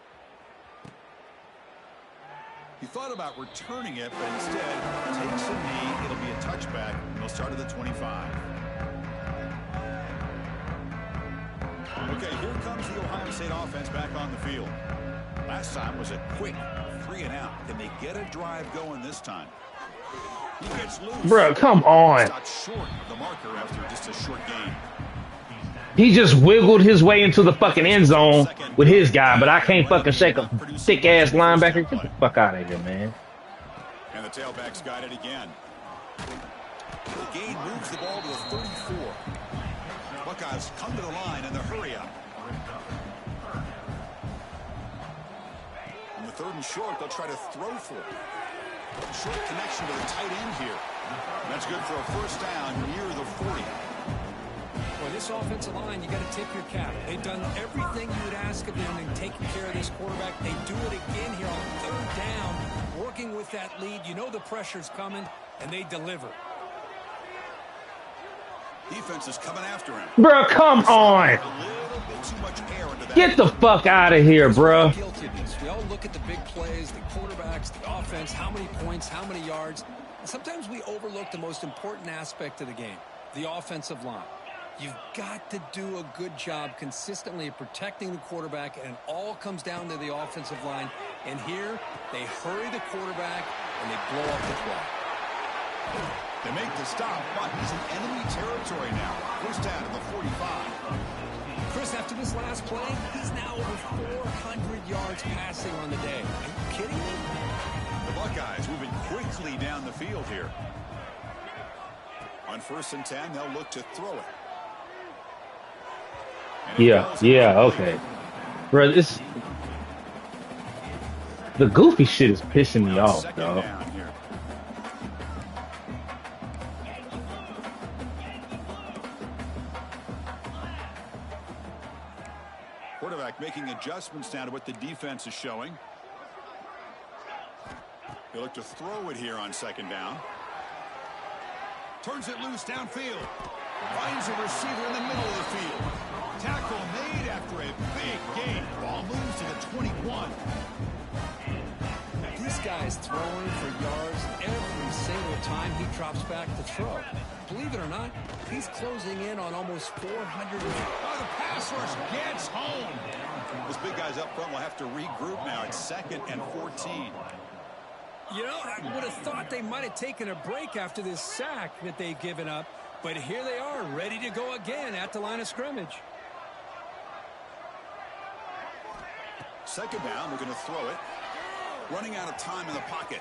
He thought about returning it, but instead takes a knee. It'll be a touchback, and he'll start at the 25. Okay, here comes the Ohio State offense back on the field. Last time was a quick 3 and out. Can they get a drive going this time? He gets loose. Bro, come on. Not short of the marker after just a short game. He just wiggled his way into the fucking end zone with his guy, but I can't fucking shake a thick-ass linebacker. Get the fuck out of here, man. And the tailback's got it again. The gain moves the ball to the 34. Buckeyes come to the line in the hurry-up. On the 3rd and short, they'll try to throw for it. Short connection to the tight end here. And that's good for a 1st down near the 40. Well, this offensive line, you got to tip your cap. They've done everything you would ask of them in taking care of this quarterback. They do it again here on 3rd down, working with that lead. You know the pressure's coming, and they deliver. Defense is coming after him. Bro, come on. Get the fuck out of here, bro. We all look at the big plays, the quarterbacks, the offense, how many points, how many yards. And sometimes we overlook the most important aspect of the game, the offensive line. You've got to do a good job consistently of protecting the quarterback, and it all comes down to the offensive line. And here, they hurry the quarterback, and they blow up the clock. They make the stop, but he's in enemy territory now. First down at the 45. Chris, after this last play, he's now over 400 yards passing on the day. Are you kidding me? The Buckeyes moving quickly down the field here. On 1st and 10, they'll look to throw it. Yeah, okay. Bro, the goofy shit is pissing me off, dog. Quarterback making adjustments now to what the defense is showing. He'll look to throw it here on 2nd down. Turns it loose downfield. Finds a receiver in the middle of the field. Tackle made after a big gain. Ball moves to the 21. This guy's throwing for yards every single time he drops back to throw. Believe it or not, he's closing in on almost 400. Oh, the pass rush gets home. Those big guys up front will have to regroup now. It's 2nd and 14. You know, I would have thought they might have taken a break after this sack that they've given up. But here they are, ready to go again at the line of scrimmage. 2nd down, we're going to throw it. Running out of time in the pocket.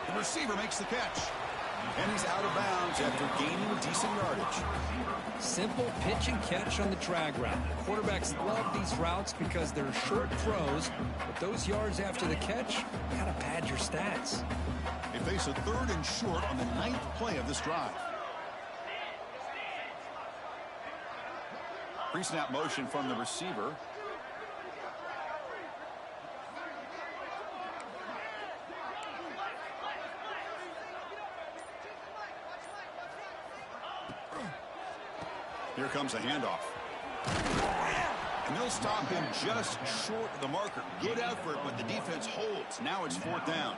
The receiver makes the catch. And he's out of bounds after gaining decent yardage. Simple pitch and catch on the drag route. Quarterbacks love these routes because they're short throws, but those yards after the catch, gotta pad your stats. They face a 3rd and short on the 9th play of this drive. Pre-snap motion from the receiver. Here comes a handoff. And they'll stop him just short of the marker. Good effort, but the defense holds. Now it's 4th down.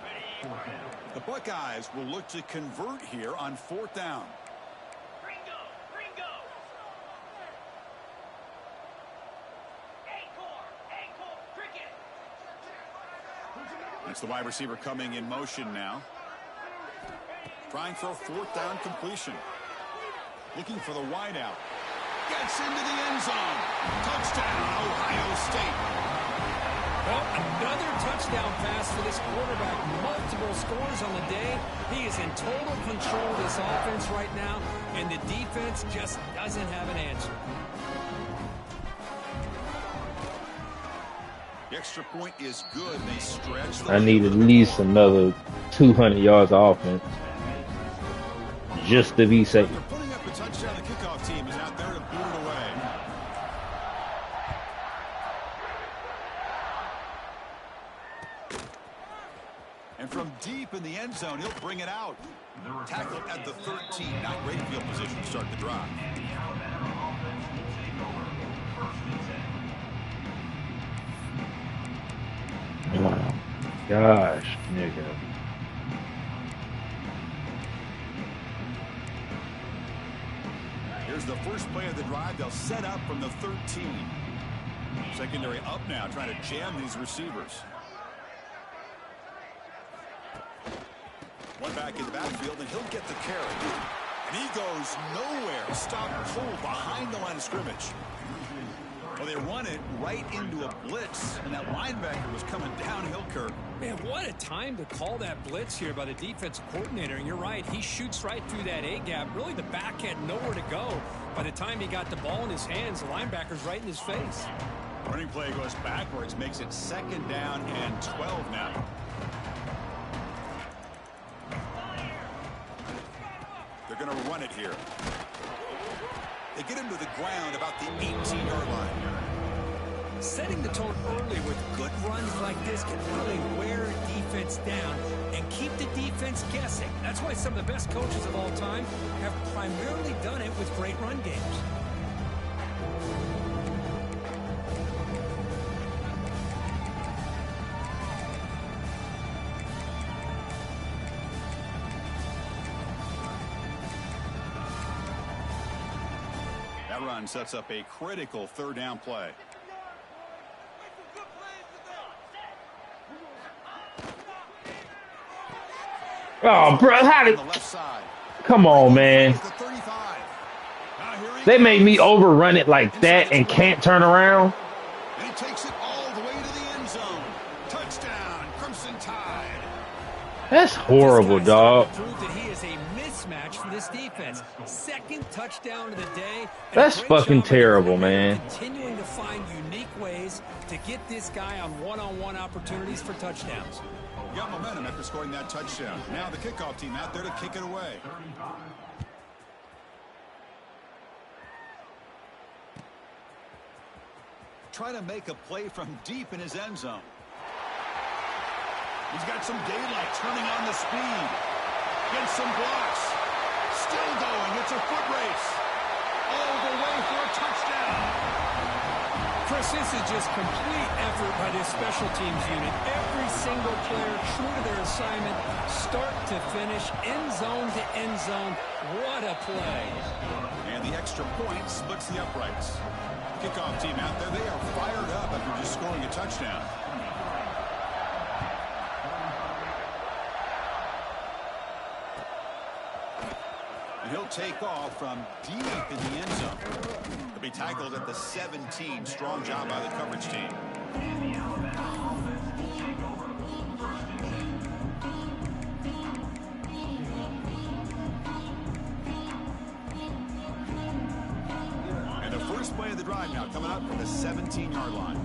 The Buckeyes will look to convert here on 4th down. That's the wide receiver coming in motion now. Trying for a 4th down completion. Looking for the wideout. Gets into the end zone. Touchdown, Ohio State. Well, another touchdown pass for this quarterback. Multiple scores on the day. He is in total control of this offense right now, and the defense just doesn't have an answer. The extra point is good. They stretch. I need at least another 200 yards of offense just to be safe. They're putting up a touchdown. The kickoff team is out there to boot it away. And from deep in the end zone, he'll bring it out. Tackle at the 13. Not great field position to start the drive. Oh, gosh, nigga. Here's the first play of the drive. They'll set up from the 13. Secondary up now, trying to jam these receivers. One back in the backfield, and he'll get the carry. And he goes nowhere. Stop pulled behind the line of scrimmage. Well, they run it right into a blitz, and that linebacker was coming downhill, Kirk. Man, what a time to call that blitz here by the defensive coordinator. And you're right, he shoots right through that A-gap. Really, the back had nowhere to go. By the time he got the ball in his hands, the linebacker's right in his face. Running play goes backwards, makes it 2nd down and 12 now. They're going to run it here. They get him to the ground about the 18-yard line. Setting the tone early with good runs like this can really wear a defense down and keep the defense guessing. That's why some of the best coaches of all time have primarily done it with great run games. That run sets up a critical 3rd down play. Oh, bro, how did... On the left side. Come on, man. The 35. Now here he They made me goes. overrun it like that and can't turn around. And he takes it all the way to the end zone. Touchdown, Crimson Tide. That's horrible, This guy's starting dog. to prove that he is a mismatch for this defense. Second touchdown of the day. And That's a great fucking job by the terrible, coordinator man. Continuing to find unique ways to get this guy on one-on-one opportunities for touchdowns. Got momentum after scoring that touchdown. Now the kickoff team out there to kick it away. Trying to make a play from deep in his end zone. He's got some daylight, turning on the speed. Gets some blocks. Still going. It's a foot race. All the way for a touchdown. Chris, this is just complete effort by this special teams unit. Every single player true to their assignment, start to finish, end zone to end zone. What a play. And the extra point splits the uprights. Kickoff team out there, they are fired up after just scoring a touchdown. And he'll take off from deep in the end zone. He'll be tackled at the 17. Strong job by the coverage team. And the first play of the drive now coming up from the 17-yard line.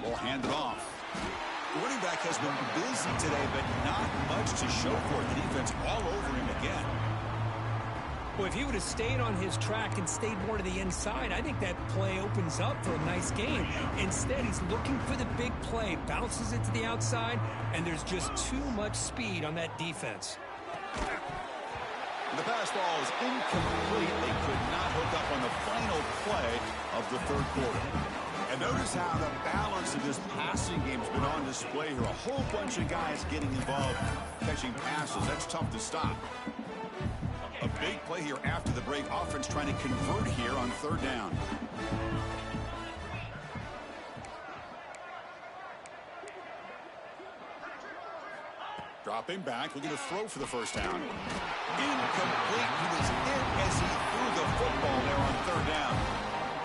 Ball handed off. The running back has been busy today, but not much to show for it. The defense all over him again. Well, if he would have stayed on his track and stayed more to the inside, I think that play opens up for a nice game. Instead, he's looking for the big play, bounces it to the outside, and there's just too much speed on that defense. The pass ball is incomplete. They could not hook up on the final play of the third quarter. And notice how the balance of this passing game has been on display here. A whole bunch of guys getting involved, catching passes. That's tough to stop. A big play here after the break. Offense trying to convert here on third down. Dropping back, looking to throw for the first down. Incomplete. He was in as he threw the football there on third down.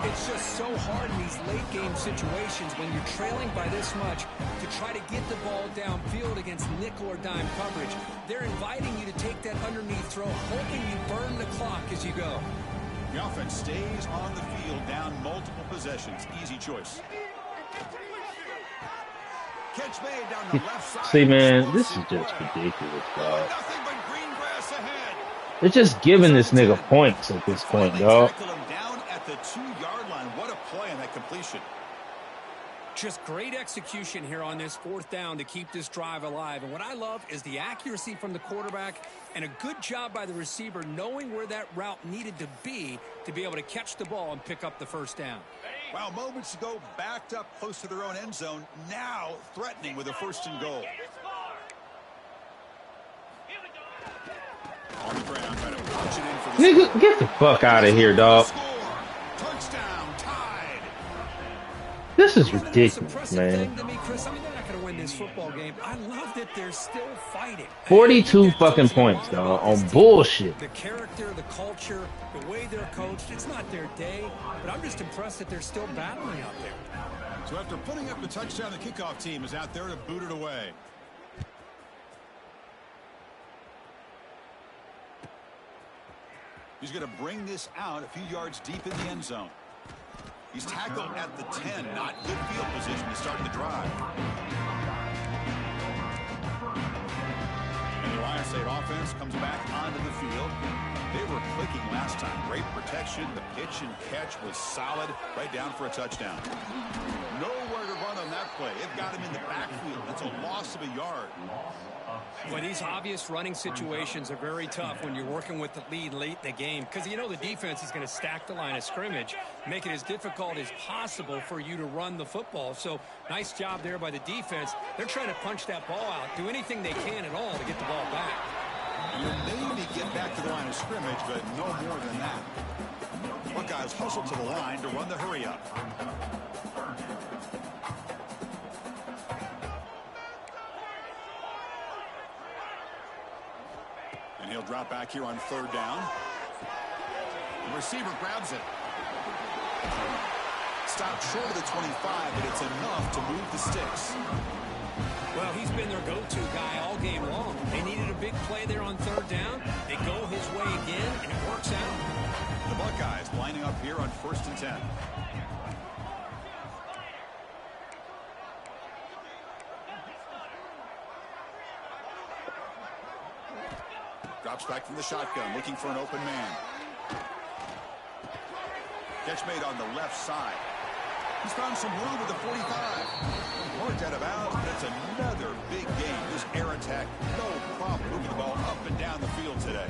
It's just so hard in these late-game situations when you're trailing by this much to try to get the ball downfield against nickel or dime coverage. They're inviting you to take that underneath throw, hoping you burn the clock as you go. The offense stays on the field, down multiple possessions. Easy choice. Catch made down the left side. See, man, this is just ridiculous, dog. Nothing but green grass ahead. They're just giving this nigga points at this point, dog. Tackle him down at the 2-yard line. What a play on that completion. Just great execution here on this fourth down to keep this drive alive. And what I love is the accuracy from the quarterback and a good job by the receiver knowing where that route needed to be able to catch the ball and pick up the first down. Wow, moments ago, backed up close to their own end zone. Now threatening with a first and goal. On the ground, trying to punch it in for the Nigga, get the fuck out of here, dog. score. Touchdown, tied. This is Isn't that the most ridiculous, impressive man. thing to me, Chris? I mean, they're not going to win this football game. I love that they're still fighting. 42 fucking points, dog, on bullshit. The character, the culture, the way they're coached, it's not their day, but I'm just impressed that they're still battling out there. So after putting up the touchdown, the kickoff team is out there to boot it away. He's going to bring this out a few yards deep in the end zone. He's tackled at the 10. Not good field position to start the drive. And the Ohio State offense comes back onto the field. They were clicking last time. Great protection. The pitch and catch was solid. Right down for a touchdown. Nowhere to run on that play. It got him in the backfield. That's a loss of a yard. Well, these obvious running situations are very tough when you're working with the lead late in the game because you know the defense is going to stack the line of scrimmage, make it as difficult as possible for you to run the football. So nice job there by the defense. They're trying to punch that ball out, do anything they can at all to get the ball back. You'll maybe get back to the line of scrimmage, but no more than that. Buckeyes hustle to the line to run the hurry up. And he'll drop back here on 3rd down. The receiver grabs it. Stopped short of the 25, but it's enough to move the sticks. Well, he's been their go-to guy all game long. They needed a big play there on 3rd down. They go his way again, and it works out. The Buckeyes lining up here on 1st and 10. Drops back from the shotgun, looking for an open man. Catch made on the left side. He's found some room with the 45. Marked out of bounds, but it's another big game. This air attack, no problem moving the ball up and down the field today.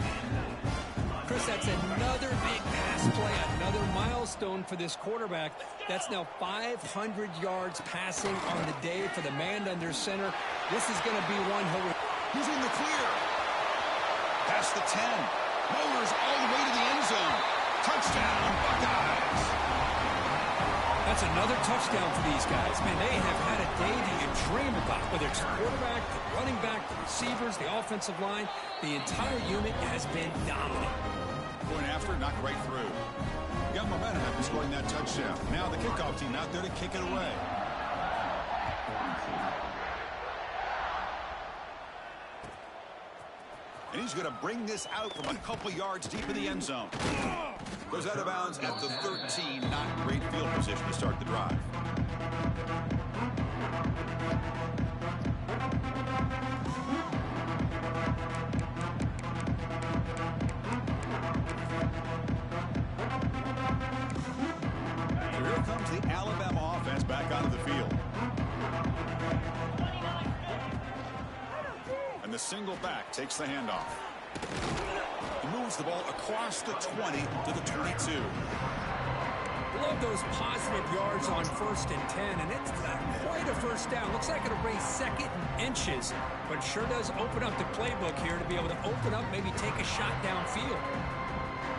Chris, that's another big pass play, another milestone for this quarterback. That's now 500 yards passing on the day for the man under center. This is going to be one he'll... He's in the clear. Past the 10. Motors all the way to the end zone. Touchdown, Buckeyes. That's another touchdown for these guys. Man, they have had a day that you dream about, whether it's the quarterback, the running back, the receivers, the offensive line. The entire unit has been dominant. Going after, knocked right through. Got momentum after scoring that touchdown. Now the kickoff team out there to kick it away. And he's going to bring this out from a couple yards deep in the end zone. Goes out of bounds at the 13. Not great field position to start the drive. So here comes the Alabama offense back onto the field. And the single back takes the handoff. He moves the ball across the 20 to the 22. Love those positive yards on 1st and 10, and it's not quite a first down. Looks like it'll bring 2nd and inches, but sure does open up the playbook here to be able to open up, maybe take a shot downfield.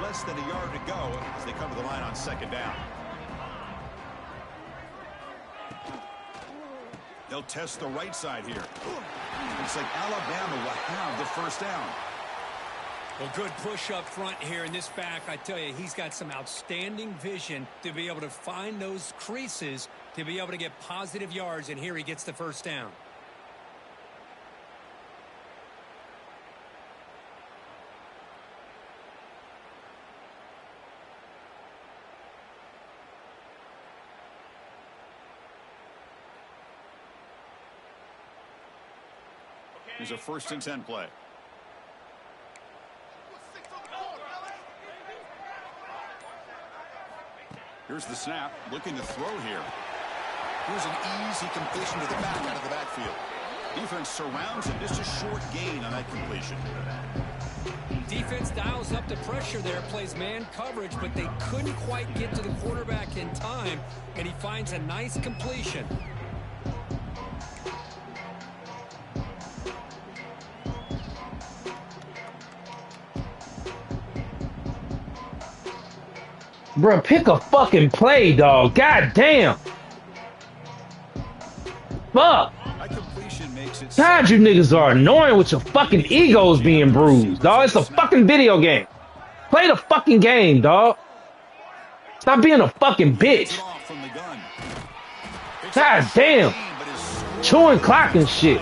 Less than a yard to go as they come to the line on 2nd down. They'll test the right side here. Looks like Alabama will have the 1st down. Well, good push up front here in this back. I tell you, he's got some outstanding vision to be able to find those creases to be able to get positive yards, and here he gets the 1st down. Here's a 1st and 10 play. Here's the snap, looking to throw here. Here's an easy completion to the back out of the backfield. Defense surrounds him, just a short gain on that completion. Defense dials up the pressure there, plays man coverage, but they couldn't quite get to the quarterback in time, and he finds a nice completion. Bro, pick a fucking play, dog. God damn. Fuck. That completion makes it. God, you niggas are annoying with your fucking egos being bruised, dog. It's a fucking video game. Play the fucking game, dog. Stop being a fucking bitch. God damn. Chewing clock and shit.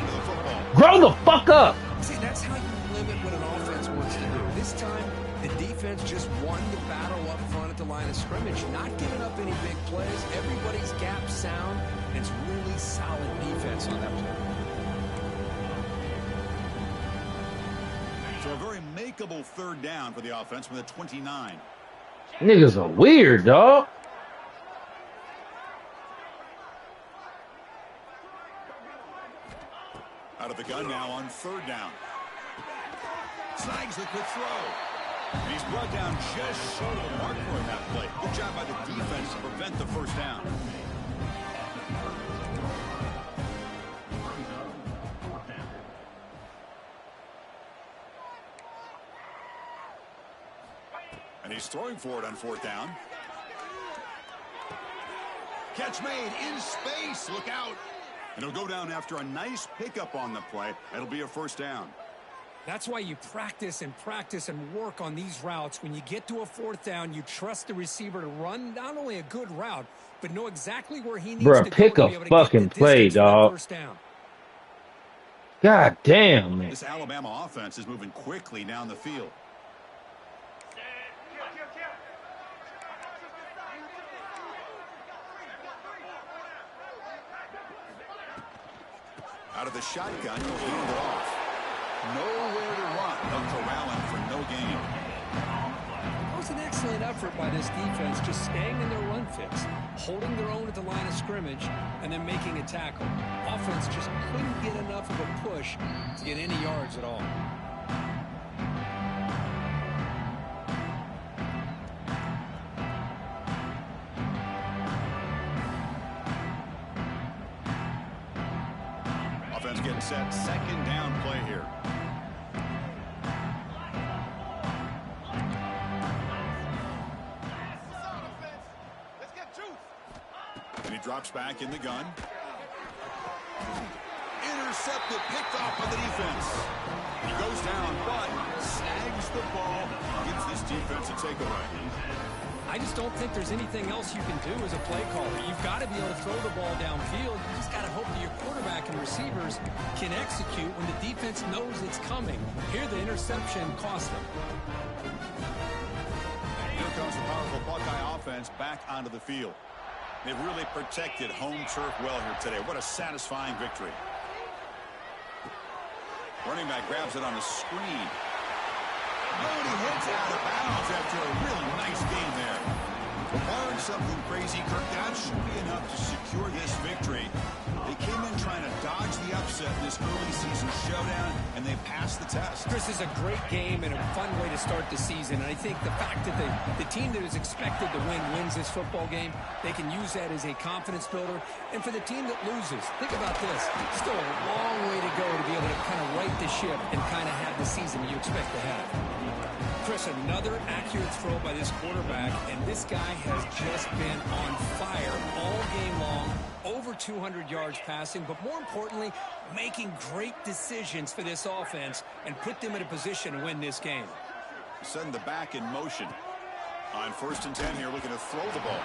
Grow the fuck up. See, that's how you limit what an offense wants to do. This time, the defense just won the battle up front at the line of scrimmage, not giving up any big plays. Everybody's gap sound. It's really solid defense on that play. So a very makeable 3rd down for the offense from the 29. Niggas are weird, dog. Out of the gun now on 3rd down. Snags the quick throw. And he's brought down just short of the mark for that play. Good job by the defense to prevent the 1st down. And he's throwing for it on 4th down. Catch made in space. Look out. And he'll go down after a nice pickup on the play. It'll be a 1st down. That's why you practice and practice and work on these routes. When you get to a 4th down, you trust the receiver to run not only a good route, but know exactly where he needs Bruh, to go pick to a be able to get the fucking play, distance for that dog. 1st down. God damn, man. This Alabama offense is moving quickly down the field. Out of the shotgun, he'll hand it off. Nowhere to run. They'll corral him for no gain. It was an excellent effort by this defense, just staying in their run fix, holding their own at the line of scrimmage, and then making a tackle. Offense just couldn't get enough of a push to get any yards at all. Offense getting set. 2nd down play here. And he drops back in the gun. Intercepted, picked off by the defense. He goes down, but snags the ball, gives this defense a takeaway. I just don't think there's anything else you can do as a play caller. You've got to be able to throw the ball downfield. You just got to hope that your quarterback and receivers can execute when the defense knows it's coming. Here, the interception cost them. And here comes the powerful Buckeye offense back onto the field. They've really protected home turf well here today. What a satisfying victory. Running back grabs it on the screen. Oh, and he heads out of bounds after a really nice game there. Barring something crazy, Kirk, that should be enough to secure this victory. They came in trying to dodge the upset in this early season showdown, and they passed the test. This is a great game and a fun way to start the season. And I think the fact that the team that is expected to win wins this football game, they can use that as a confidence builder. And for the team that loses, think about this. Still a long way to go to be able to kind of right the ship and kind of have the season you expect to have. Chris, another accurate throw by this quarterback, and this guy has just been on fire all game long. Over 200 yards passing, but more importantly, making great decisions for this offense and put them in a position to win this game. Send the back in motion. On 1st and 10 here, looking to throw the ball.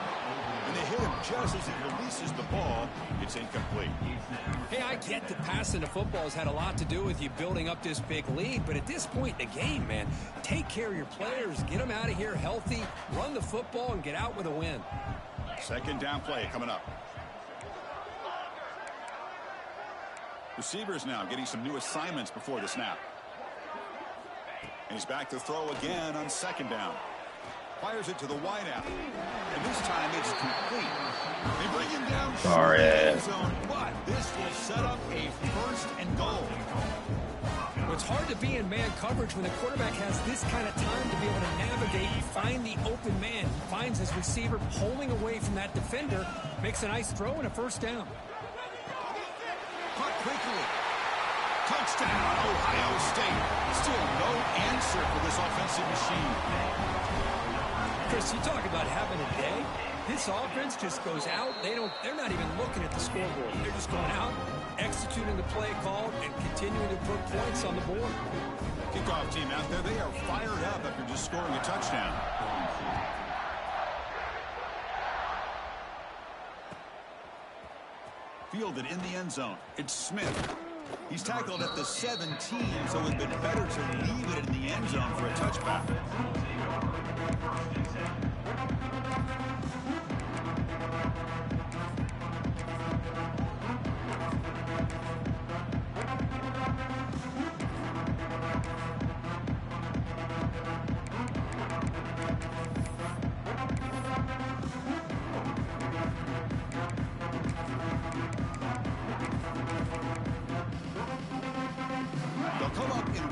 And they hit him just as he releases the ball. It's incomplete. Hey, I get that passing the football has had a lot to do with you building up this big lead, but at this point in the game, man, take care of your players, get them out of here healthy, run the football, and get out with a win. 2nd down play coming up. Receivers now getting some new assignments before the snap. And he's back to throw again on 2nd down. Fires it to the wideout. And this time it's complete. They bring him down short in the end zone, but this will set up a 1st and goal. Well, it's hard to be in man coverage when the quarterback has this kind of time to be able to navigate and find the open man. He finds his receiver pulling away from that defender, makes a nice throw and a 1st down. Caught quickly. Touchdown, Ohio State. Still no answer for this offensive machine. Chris, you talk about having a day. This offense just goes out. They're not even looking at the scoreboard. They're just going out, executing the play call, and continuing to put points on the board. Kickoff team out there, they are fired up after just scoring a touchdown. Fielded in the end zone. It's Smith. He's tackled at the 17, so it would have been better to leave it in the end zone for a touchback.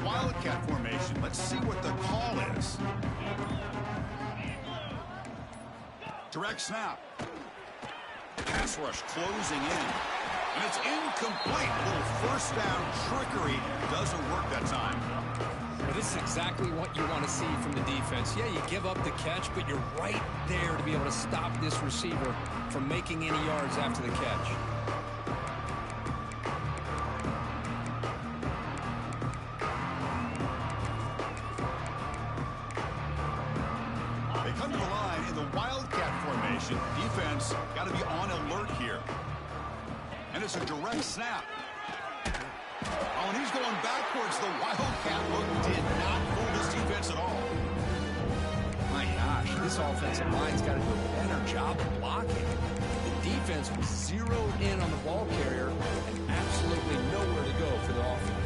Wildcat formation. Let's see what the call is. Direct snap. Pass rush closing in. And it's incomplete. A little 1st down trickery. Doesn't work that time. Well, this is exactly what you want to see from the defense. Yeah, you give up the catch, but you're right there to be able to stop this receiver from making any yards after the catch. defense. Got to be on alert here. And it's a direct snap. Oh, and he's going backwards. The Wildcat look did not fool this defense at all. My gosh, this offensive line's got to do a better job of blocking. The defense was zeroed in on the ball carrier and absolutely nowhere to go for the offense.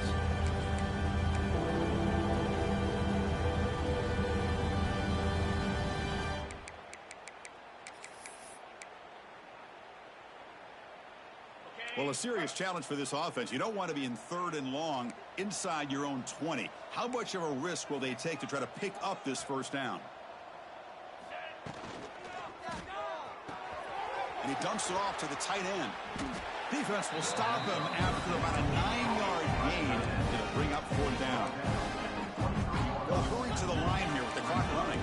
Well, a serious challenge for this offense. You don't want to be in 3rd and long inside your own 20. How much of a risk will they take to try to pick up this first down? And he dumps it off to the tight end. Defense will stop him after about a 9-yard gain. It'll bring up 4th down. They'll hurry to the line here with the clock running.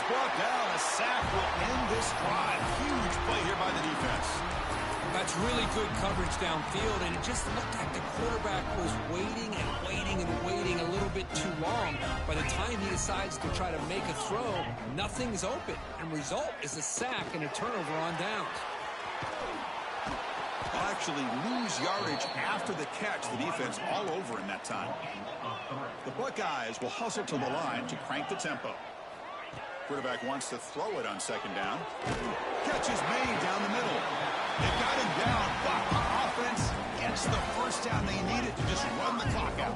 Brought down. A sack will end this drive. Huge play here by the defense. That's really good coverage downfield, and it just looked like the quarterback was waiting and waiting and waiting a little bit too long. By the time he decides to try to make a throw, nothing's open, and result is a sack and a turnover on downs. They'll actually lose yardage after the catch. The defense all over in that time. The Buckeyes will hustle to the line to crank the tempo. Quarterback wants to throw it on 2nd down. Catch is made down the middle. They got him down, but the offense gets the first down they needed to just run the clock out.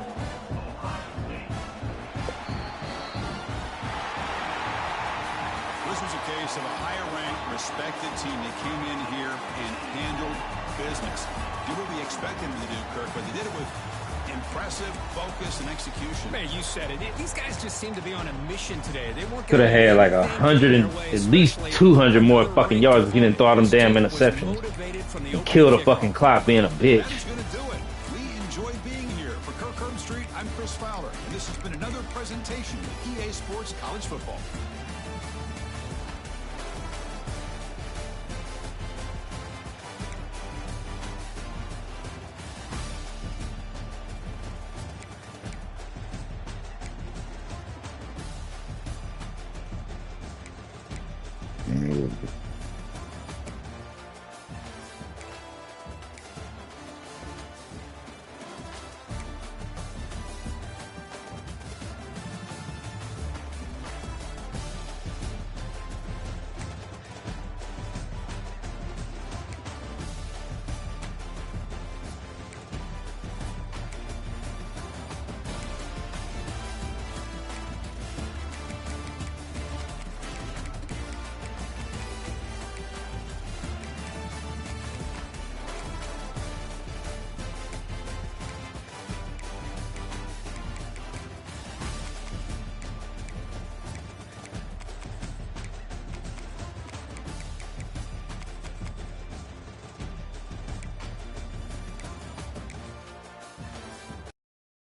This was a case of a higher-ranked, respected team. They came in here and handled business. Did what we expected them to do, Kirk, but they did it with impressive focus and execution. Man, you said it. These guys just seem to be on a mission today. They weren't Could have had like 100 and at least 200 more fucking yards if he didn't throw all them damn interceptions. He killed the fucking clock being a bitch. That is going to do it. We enjoy being here. For Kirk Street, I'm Chris Fowler, and this has been another presentation of EA Sports College Football. Mm-hmm.